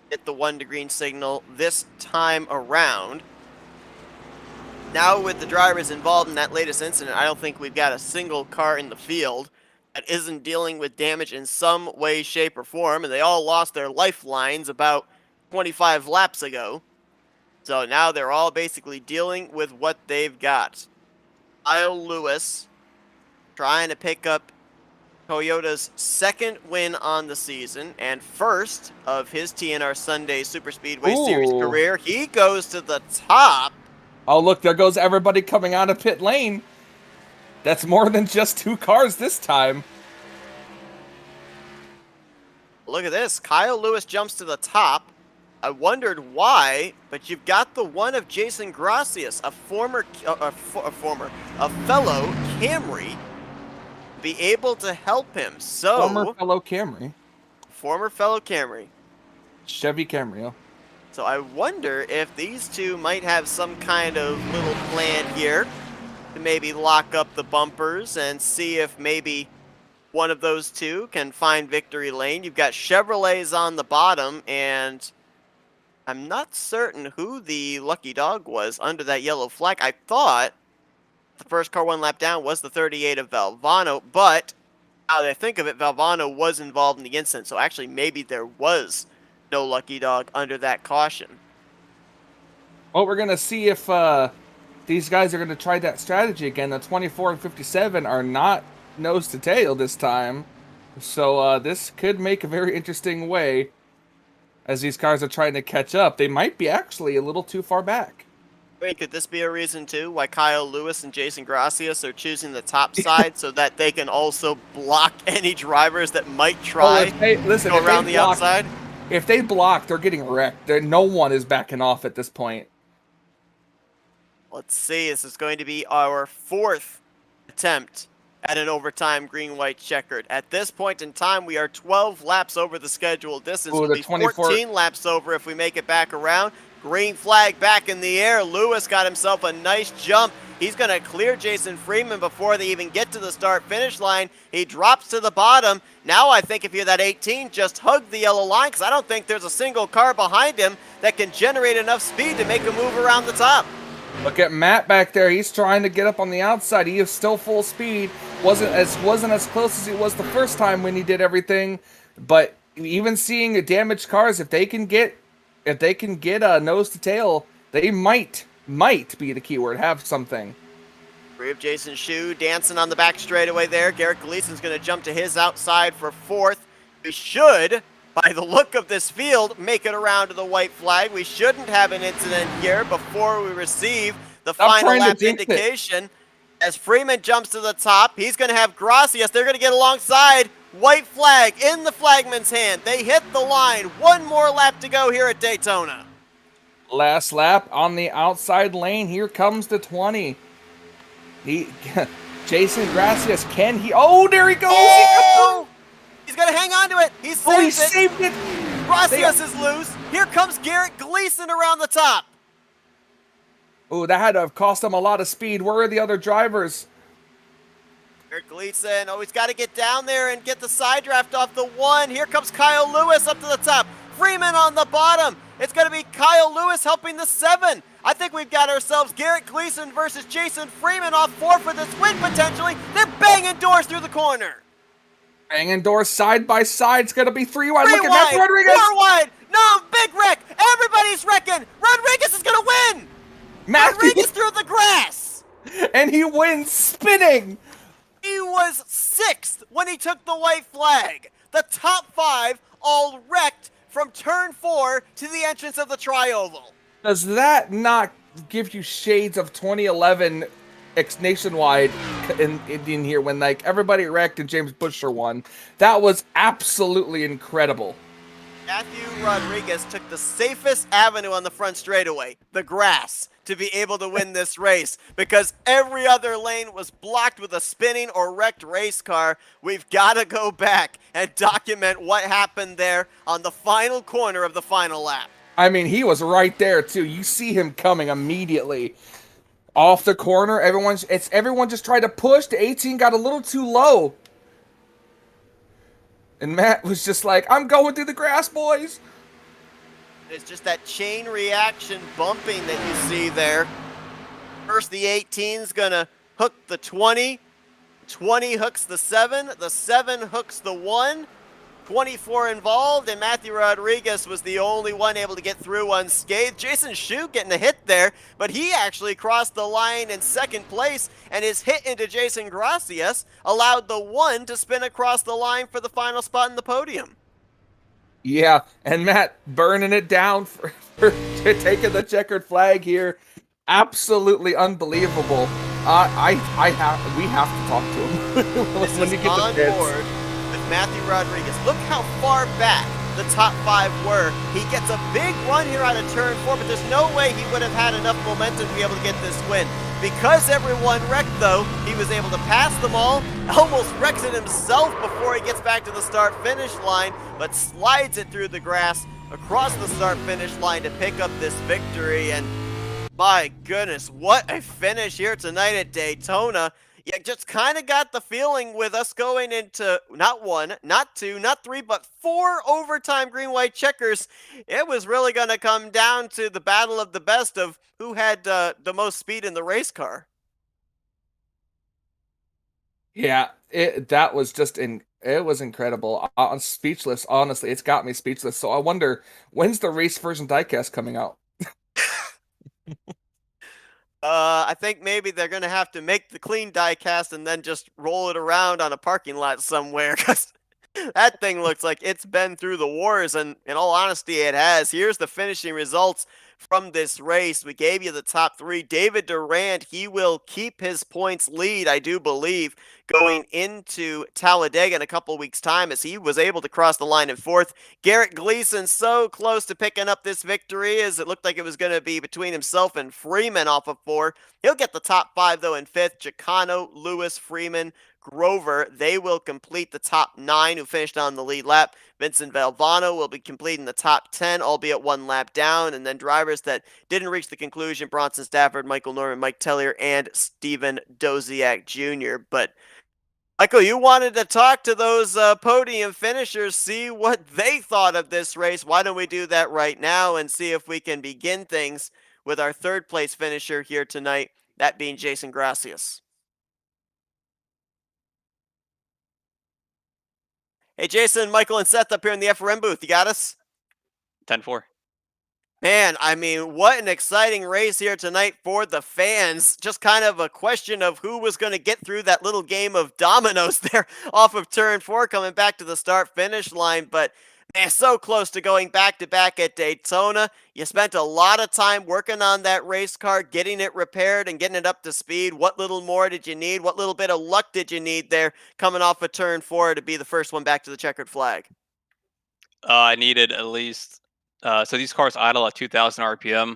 hit the 1 to green signal this time around. Now with the drivers involved in that latest incident, I don't think we've got a single car in the field that isn't dealing with damage in some way, shape, or form, and they all lost their lifelines about 25 laps ago. So now they're all basically dealing with what they've got. Kyle Lewis trying to pick up Toyota's 2nd win on the season and first of his TNR Sunday Superspeedway Series career. He goes to the top. Oh, look, there goes everybody coming out of pit lane. That's more than just 2 cars this time. Look at this. Kyle Lewis jumps to the top. I wondered why, but you've got the one of Jason Gracias, a fellow Camry, be able to help him. So Former fellow Camry. Chevy Camry, yeah. So I wonder if these two might have some kind of little plan here to maybe lock up the bumpers and see if maybe one of those two can find victory lane. You've got Chevrolets on the bottom, and I'm not certain who the lucky dog was under that yellow flag. I thought the first car 1 lap down was the 38 of Valvano, but now that I think of it, Valvano was involved in the incident, so actually maybe there was no lucky dog under that caution. Well, we're going to see if these guys are going to try that strategy again. The 24 and 57 are not nose to tail this time, so this could make a very interesting way as these cars are trying to catch up. They might be actually a little too far back. Wait, could this be a reason, too, why Kyle Lewis and Jason Gracias are choosing the top side so that they can also block any drivers that might try to go around the outside? If they block, they're getting wrecked. No one is backing off at this point. Let's see. This is going to be our 4th attempt at an overtime green-white checkered. At this point in time, we are 12 laps over the scheduled distance. Ooh, We'll the be 24 14 laps over if we make it back around. Green flag back in the air. Lewis got himself a nice jump. He's going to clear Jason Freeman before they even get to the start-finish line. He drops to the bottom. Now I think if you're that 18, just hug the yellow line, because I don't think there's a single car behind him that can generate enough speed to make a move around the top. Look at Matt back there. He's trying to get up on the outside. He is still full speed. Wasn't as close as he was the first time when he did everything. But even seeing damaged cars, if they can get a nose to tail, they might be the keyword. Have something. We have Jason Shu dancing on the back straightaway there. Garrett Gleason's going to jump to his outside for fourth. We should, by the look of this field, make it around to the white flag. We shouldn't have an incident here before we receive the final lap indication. As Freeman jumps to the top, he's going to have Gracias. They're going to get alongside. White flag in the flagman's hand. They hit the line. One more lap to go here at Daytona. Last lap on the outside lane. Here comes the 20. Jason Gracias, can he? Oh, there he goes. Oh! He's going to hang on to it. He saved it. Gracias is loose. Here comes Garrett Gleason around the top. Oh, that had to have cost him a lot of speed. Where are the other drivers? Garrett Gleason, he's got to get down there and get the side draft off the one. Here comes Kyle Lewis up to the top. Freeman on the bottom. It's going to be Kyle Lewis helping the 7. I think we've got ourselves Garrett Gleason versus Jason Freeman off 4 for this win potentially. They're banging doors through the corner. Banging doors side by side. It's going to be 3 wide. Look at Matthew Rodriguez. 4 wide. No, big wreck. Everybody's wrecking. Rodriguez is going to win. Rodriguez through the grass. And he wins spinning. He was 6th when he took the white flag. The top 5 all wrecked from turn 4 to the entrance of the tri-oval. Does that not give you shades of 2011 nationwide in here when like everybody wrecked and James Buescher won? That was absolutely incredible. Matthew Rodriguez took the safest avenue on the front straightaway, the grass, to be able to win this race because every other lane was blocked with a spinning or wrecked race car. We've got to go back and document what happened there on the final corner of the final lap. I mean, he was right there too. You see him coming immediately off the corner. Everyone just tried to push. The 18 got a little too low. And Matt was just like, I'm going through the grass, boys. It's just that chain reaction bumping that you see there. First, the 18's going to hook the 20. 20 hooks the 7. The 7 hooks the 1. 24 involved, and Matthew Rodriguez was the only one able to get through unscathed. Jason Shu getting a hit there, but he actually crossed the line in second place, and his hit into Jason Gracias allowed the 1 to spin across the line for the final spot in the podium. Yeah, and Matt burning it down for taking the checkered flag here. Absolutely unbelievable. We have to talk to him This when is you get on the board with Matthew Rodriguez. Look how far back the top 5 were. He gets a big run here out of turn 4, but there's no way he would have had enough momentum to be able to get this win. Because everyone wrecked, though, he was able to pass them all, almost wrecks it himself before he gets back to the start-finish line, but slides it through the grass across the start-finish line to pick up this victory. And my goodness, what a finish here tonight at Daytona. You just kind of got the feeling with us going into not 1, not 2, not 3, but 4 overtime green-white checkers. It was really going to come down to the battle of the best of who had the most speed in the race car. Yeah, it was incredible. I'm speechless, honestly. It's got me speechless. So I wonder, when's the race version diecast coming out? I think maybe they're going to have to make the clean diecast and then just roll it around on a parking lot somewhere, because that thing looks like it's been through the wars, and in all honesty, it has. Here's the finishing results from this race. We gave you the top 3. David Durant, he will keep his points lead, I do believe, going into Talladega in a couple weeks' time, as he was able to cross the line in 4th. Garrett Gleason so close to picking up this victory, as it looked like it was going to be between himself and Freeman off of 4. He'll get the top 5, though, in 5th. Chicano, Lewis, Freeman, Grover. They will complete the top 9 who finished on the lead lap. Vincent Valvano will be completing the top 10, albeit 1 lap down. And then drivers that didn't reach the conclusion, Bronson Stafford, Michael Norman, Mike Tellier, and Steven Doziak Jr. But Michael, you wanted to talk to those podium finishers, see what they thought of this race. Why don't we do that right now and see if we can begin things with our third place finisher here tonight, that being Jason Gracias. Hey, Jason, Michael, and Seth up here in the FRM booth. You got us? 10-4. Man, I mean, what an exciting race here tonight for the fans. Just kind of a question of who was going to get through that little game of dominoes there off of turn 4 coming back to the start-finish line. But, man, so close to going back-to-back at Daytona. You spent a lot of time working on that race car, getting it repaired and getting it up to speed. What little more did you need? What little bit of luck did you need there coming off of turn 4 to be the first one back to the checkered flag? I needed at least so these cars idle at 2,000 RPM.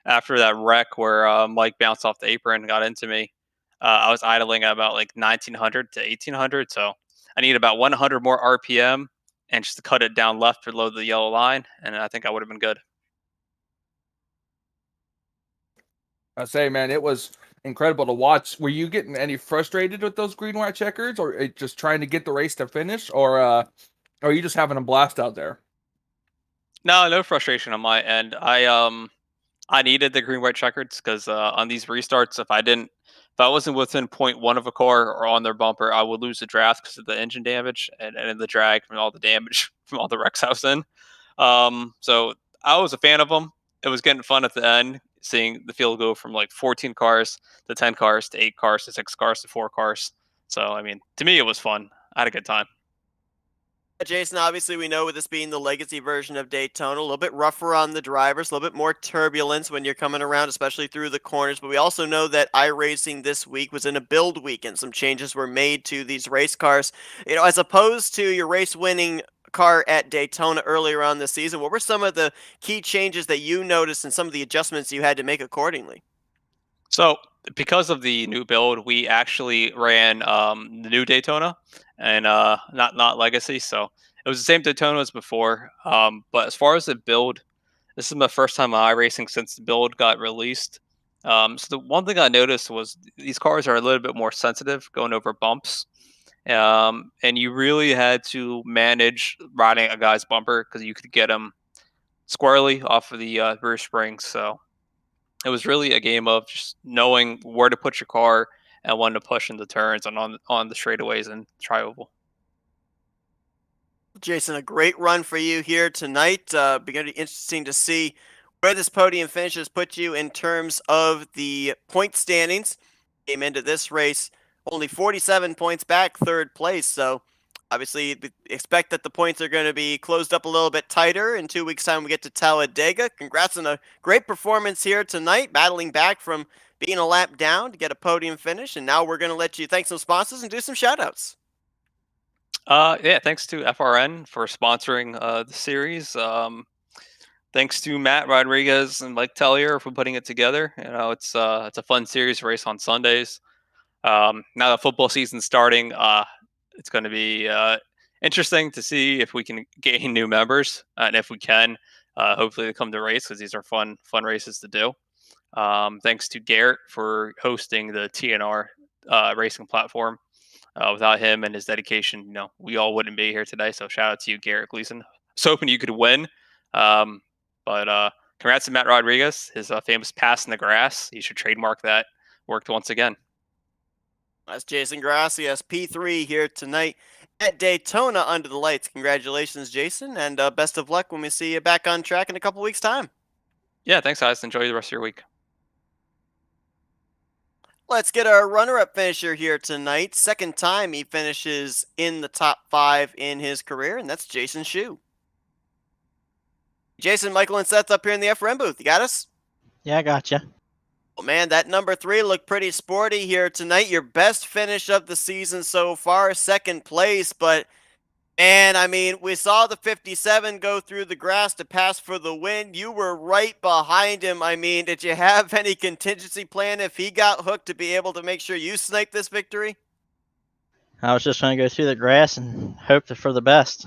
After that wreck where Mike bounced off the apron and got into me, I was idling at about like 1,900 to 1,800. So I need about 100 more RPM and just to cut it down left below the yellow line, and I think I would have been good. I say, man, it was incredible to watch. Were you getting any frustrated with those green-white checkers, or just trying to get the race to finish, or are you just having a blast out there? No frustration on my end. I needed the green white checkers because on these restarts, if I wasn't within 0.1 of a car or on their bumper, I would lose the draft because of the engine damage and the drag from all the damage from all the wrecks I was in. So I was a fan of them. It was getting fun at the end, seeing the field go from like 14 cars to 10 cars to 8 cars to 6 cars to 4 cars. So I mean, to me, it was fun. I had a good time. Jason, obviously we know with this being the legacy version of Daytona, a little bit rougher on the drivers, a little bit more turbulence when you're coming around, especially through the corners. But we also know that iRacing this week was in a build week and some changes were made to these race cars. You know, as opposed to your race-winning car at Daytona earlier on this season, what were some of the key changes that you noticed and some of the adjustments you had to make accordingly? So because of the new build, we actually ran the new Daytona and not Legacy. So it was the same Daytona as before. But as far as the build, this is my first time on iRacing since the build got released. So the one thing I noticed was these cars are a little bit more sensitive going over bumps. And you really had to manage riding a guy's bumper because you could get him squarely off of the rear springs. So it was really a game of just knowing where to put your car and when to push into turns and on the straightaways and tri-oval. Jason, a great run for you here tonight. Going to be interesting to see where this podium finishes put you in terms of the point standings. Came into this race only 47 points back, third place. So obviously we expect that the points are going to be closed up a little bit tighter. In 2 weeks' time, we get to Talladega. Congrats on a great performance here tonight, battling back from being a lap down to get a podium finish. And now we're going to let you thank some sponsors and do some shout outs. Yeah, thanks to FRN for sponsoring the series. Thanks to Matt Rodriguez and Mike Tellier for putting it together. You know, it's a fun series race on Sundays. Now the football season's starting. It's going to be interesting to see if we can gain new members, and if we can, hopefully they come to race because these are fun races to do. Thanks to Garrett for hosting the TNR racing platform. Without him and his dedication, you know, we all wouldn't be here today. So shout out to you, Garrett Gleason. I was hoping you could win. But congrats to Matt Rodriguez, his famous pass in the grass. You should trademark that. Worked once again. That's Jason Gracias, P3 here tonight at Daytona under the lights. Congratulations, Jason, and best of luck when we see you back on track in a couple weeks' time. Yeah, thanks, guys. Enjoy the rest of your week. Let's get our runner-up finisher here tonight. Second time he finishes in the top 5 in his career, and that's Jason Shue. Jason, Michael, and Seth up here in the FRM booth. You got us? Yeah, I gotcha. Well, man, that number 3 looked pretty sporty here tonight. Your best finish of the season so far, second place, but and I mean, we saw the 57 go through the grass to pass for the win. You were right behind him. I mean, did you have any contingency plan if he got hooked to be able to make sure you sniped this victory? I was just going to go through the grass and hope for the best.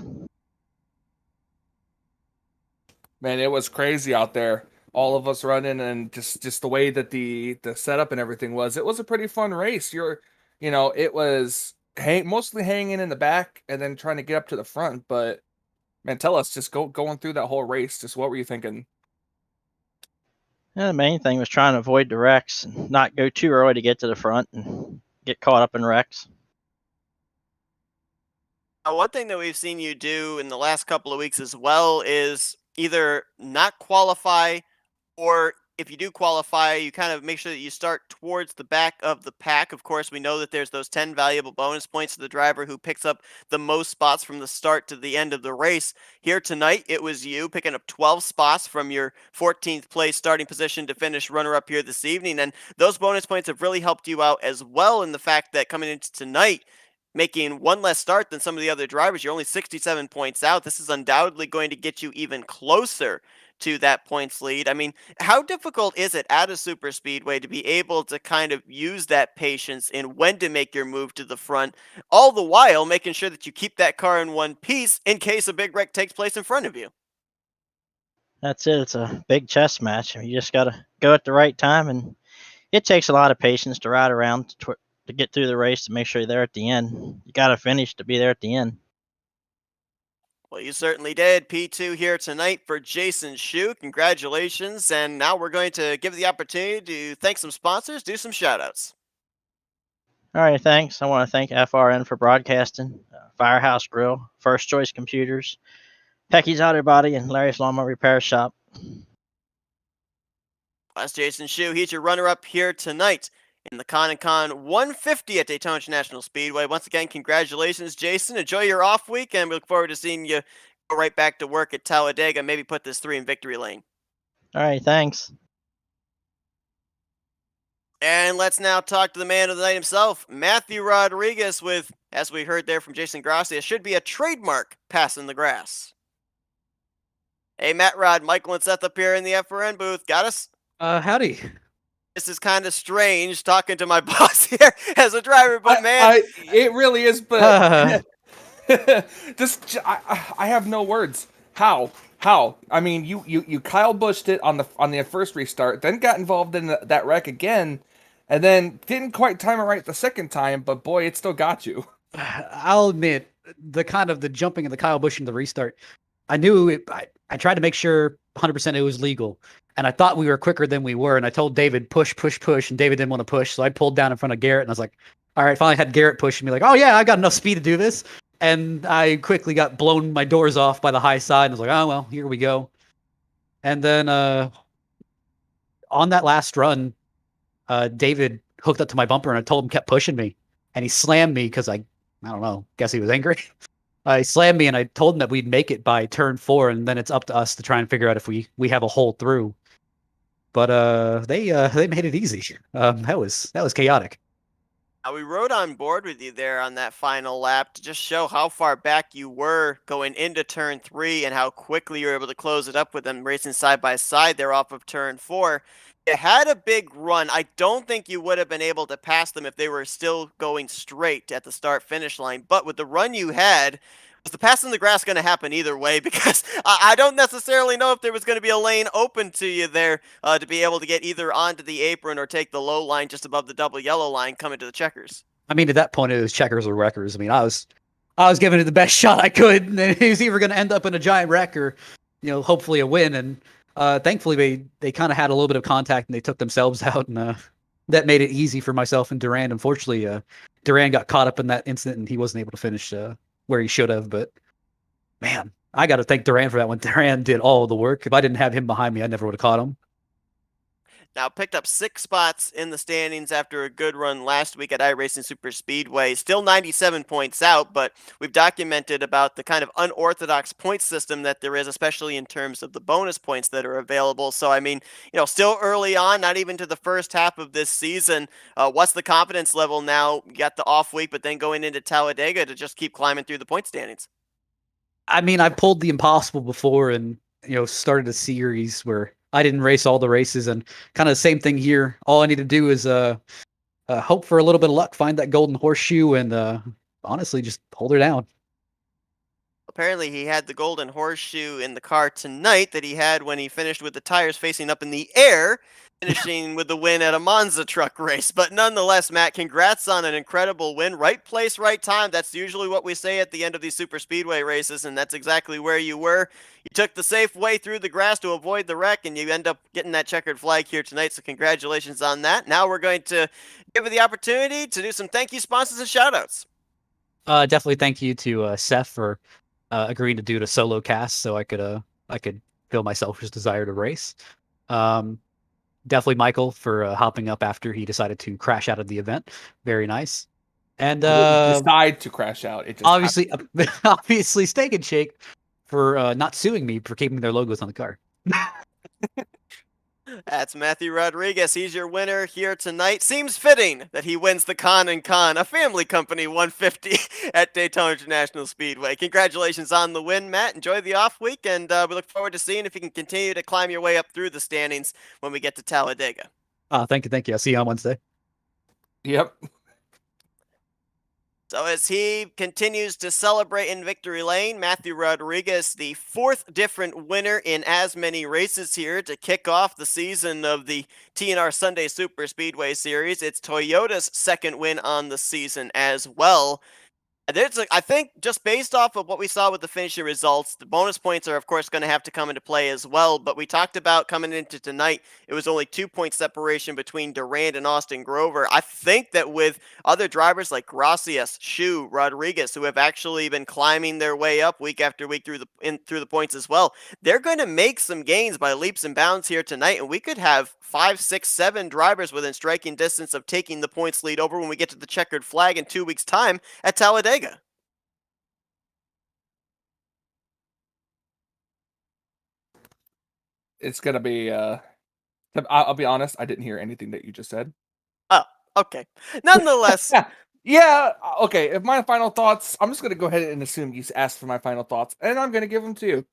Man, it was crazy out there. All of us running, and just the way that the setup and everything was. It was a pretty fun race. It was mostly hanging in the back and then trying to get up to the front. But man, tell us, just going through that whole race. Just what were you thinking? Yeah, the main thing was trying to avoid the wrecks and not go too early to get to the front and get caught up in wrecks. One thing that we've seen you do in the last couple of weeks as well is either not qualify, or if you do qualify, you kind of make sure that you start towards the back of the pack. Of course, we know that there's those 10 valuable bonus points to the driver who picks up the most spots from the start to the end of the race. Here tonight, it was you picking up 12 spots from your 14th place starting position to finish runner-up here this evening. And those bonus points have really helped you out as well, in the fact that coming into tonight, making one less start than some of the other drivers, you're only 67 points out. This is undoubtedly going to get you even closer to that points lead. I mean, how difficult is it at a super speedway to be able to kind of use that patience in when to make your move to the front, all the while making sure that you keep that car in one piece in case a big wreck takes place in front of you? That's it. It's a big chess match. You just got to go at the right time, and it takes a lot of patience to ride around to get through the race to make sure you're there at the end. You got to finish to be there at the end. Well, you certainly did. P2 here tonight for Jason Shue. Congratulations. And now we're going to give the opportunity to thank some sponsors, do some shout outs. All right, thanks. I want to thank FRN for broadcasting, Firehouse Grill, First Choice Computers, Pecky's Auto Body, and Larry's Lawnmower Repair Shop. That's Jason Shue. He's your runner-up here tonight in the Con and Con 150 at Daytona International Speedway. Once again, congratulations, Jason. Enjoy your off week, and we look forward to seeing you go right back to work at Talladega. Maybe put this 3 in victory lane. All right, thanks. And let's now talk to the man of the night himself, Matthew Rodriguez, with, as we heard there from Jason Grassi, it should be a trademark pass in the grass. Hey, Matt Rod, Michael and Seth up here in the FRN booth. Got us? Howdy. This is kind of strange talking to my boss here as a driver, but man. It really is, but I have no words. How? I mean, you Kyle Bushed it on the first restart, then got involved in that wreck again, and then didn't quite time it right the second time, but boy, it still got you. I'll admit, the jumping and the Kyle Busch and the restart, I knew it. I tried to make sure 100% it was legal. And I thought we were quicker than we were. And I told David, push. And David didn't want to push. So I pulled down in front of Garrett. And I was like, all right, finally had Garrett pushing me like, oh, yeah, I got enough speed to do this. And I quickly got blown my doors off by the high side. And I was like, oh, well, here we go. And then on that last run, David hooked up to my bumper. And I told him, kept pushing me. And he slammed me because I don't know, guess he was angry. He slammed me. And I told him that we'd make it by turn 4. And then it's up to us to try and figure out if we have a hole through. But they made it easy. That was chaotic. We rode on board with you there on that final lap to just show how far back you were going into turn 3 and how quickly you were able to close it up with them racing side by side there off of turn 4. You had a big run. I don't think you would have been able to pass them if they were still going straight at the start-finish line. But with the run you had, was the pass in the grass going to happen either way? Because I don't necessarily know if there was going to be a lane open to you there to be able to get either onto the apron or take the low line just above the double yellow line coming to the checkers. I mean, at that point, it was checkers or wreckers. I mean, I was giving it the best shot I could, and it was either going to end up in a giant wreck or, hopefully a win. And thankfully, they kind of had a little bit of contact and they took themselves out, and that made it easy for myself and Durand. Unfortunately, Durand got caught up in that incident and he wasn't able to finish where he should have. But man, I got to thank Durand for that one. Durand did all the work. If I didn't have him behind me, I never would have caught him. Now picked up 6 spots in the standings after a good run last week at iRacing Superspeedway. Still 97 points out, but we've documented about the kind of unorthodox point system that there is, especially in terms of the bonus points that are available. So, I mean, still early on, not even to the first half of this season. What's the confidence level now? You got the off week, but then going into Talladega to just keep climbing through the point standings. I mean, I pulled the impossible before and, started a series where I didn't race all the races, and kind of the same thing here. All I need to do is hope for a little bit of luck, find that golden horseshoe, and honestly just hold her down. Apparently, he had the golden horseshoe in the car tonight that he had when he finished with the tires facing up in the air, finishing with the win at a Monza truck race. But nonetheless, Matt, congrats on an incredible win. Right place, right time. That's usually what we say at the end of these super speedway races, and that's exactly where you were. You took the safe way through the grass to avoid the wreck, and you end up getting that checkered flag here tonight, so congratulations on that. Now we're going to give you the opportunity to do some thank you sponsors and shout-outs. Definitely thank you to Seth for agreeing to do the solo cast so I could feel my selfish desire to race. Definitely Michael for hopping up after he decided to crash out of the event. Very nice. And decide to crash out. It just obviously Steak and Shake for not suing me for keeping their logos on the car. That's Matthew Rodriguez. He's your winner here tonight. Seems fitting that he wins the Con and Con, a family company 150 at Daytona International Speedway. Congratulations on the win, Matt. Enjoy the off week, and we look forward to seeing if you can continue to climb your way up through the standings when we get to Talladega. Thank you. I'll see you on Wednesday. Yep. So as he continues to celebrate in victory lane, Matthew Rodriguez, the fourth different winner in as many races here to kick off the season of the TNR Sunday Super Speedway Series. It's Toyota's second win on the season as well. I think just based off of what we saw with the finishing results, the bonus points are, of course, going to have to come into play as well. But we talked about coming into tonight, it was only 2-point separation between Durand and Austin Grover. I think that with other drivers like Gracias, Shu, Rodriguez, who have actually been climbing their way up week after week through the points as well, they're going to make some gains by leaps and bounds here tonight. And we could have 5, 6, 7 drivers within striking distance of taking the points lead over when we get to the checkered flag in 2 weeks' time at Talladega. It's gonna be. I'll be honest. I didn't hear anything that you just said. Oh, okay. Nonetheless, yeah. Okay. If my final thoughts, I'm just gonna go ahead and assume you asked for my final thoughts, and I'm gonna give them to you.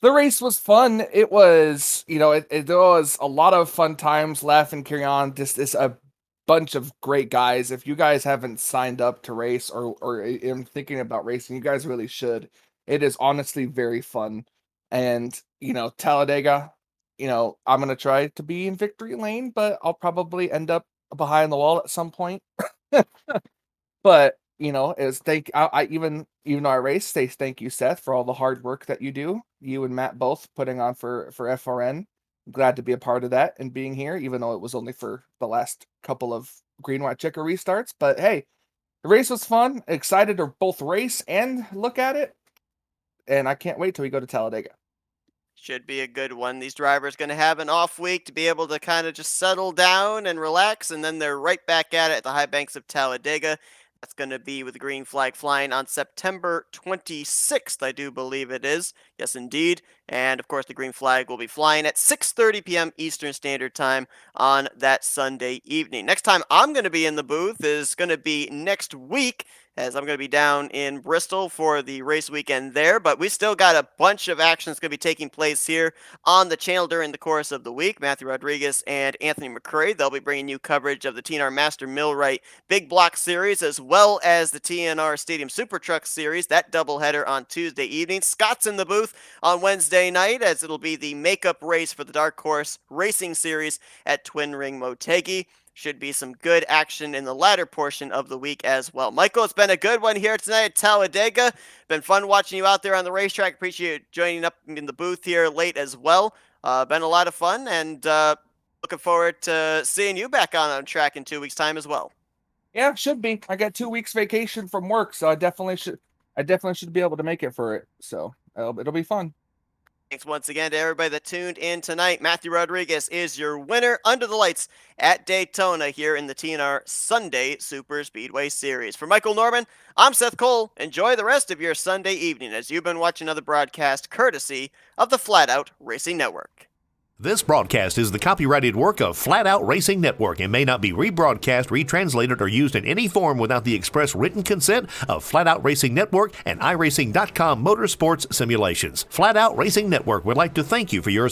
The race was fun. It was, there was a lot of fun times, laugh and carry on. Just a bunch of great guys. If you guys haven't signed up to race or are thinking about racing, you guys really should. It is honestly very fun. And, Talladega, I'm going to try to be in victory lane, but I'll probably end up behind the wall at some point. But, even though I race, say thank you, Seth, for all the hard work that you do. You and Matt both putting on for FRN. I'm glad to be a part of that and being here, even though it was only for the last couple of green, white, checker restarts. But hey, the race was fun. Excited to both race and look at it. And I can't wait till we go to Talladega. Should be a good one. These drivers going to have an off week to be able to kind of just settle down and relax, and then they're right back at it at the high banks of Talladega. That's going to be with the green flag flying on September 26th, I do believe it is. Yes, indeed. And, of course, the green flag will be flying at 6:30 p.m. Eastern Standard Time on that Sunday evening. Next time I'm going to be in the booth is going to be next week, as I'm going to be down in Bristol for the race weekend there. But we still got a bunch of action that's going to be taking place here on the channel during the course of the week. Matthew Rodriguez and Anthony McCurry, they'll be bringing you coverage of the TNR Master Millwright Big Block Series, as well as the TNR Stadium Super Truck Series, that doubleheader on Tuesday evening. Scott's in the booth on Wednesday night, as it'll be the makeup race for the Dark Horse Racing Series at Twin Ring Motegi. Should be some good action in the latter portion of the week as well. Michael, it's been a good one here tonight at Talladega. Been fun watching you out there on the racetrack. Appreciate you joining up in the booth here late as well. Been a lot of fun, and looking forward to seeing you back on track in 2 weeks' time as well. Yeah, should be. I got 2 weeks vacation from work, so I definitely should be able to make it for it. So it'll be fun. Thanks once again to everybody that tuned in tonight. Matthew Rodriguez is your winner under the lights at Daytona here in the TNR Sunday Super Speedway Series. For Michael Norman, I'm Seth Cole. Enjoy the rest of your Sunday evening as you've been watching another broadcast courtesy of the Flatout Racing Network. This broadcast is the copyrighted work of Flatout Racing Network and may not be rebroadcast, retranslated, or used in any form without the express written consent of Flatout Racing Network and iRacing.com Motorsports Simulations. Flatout Racing Network would like to thank you for your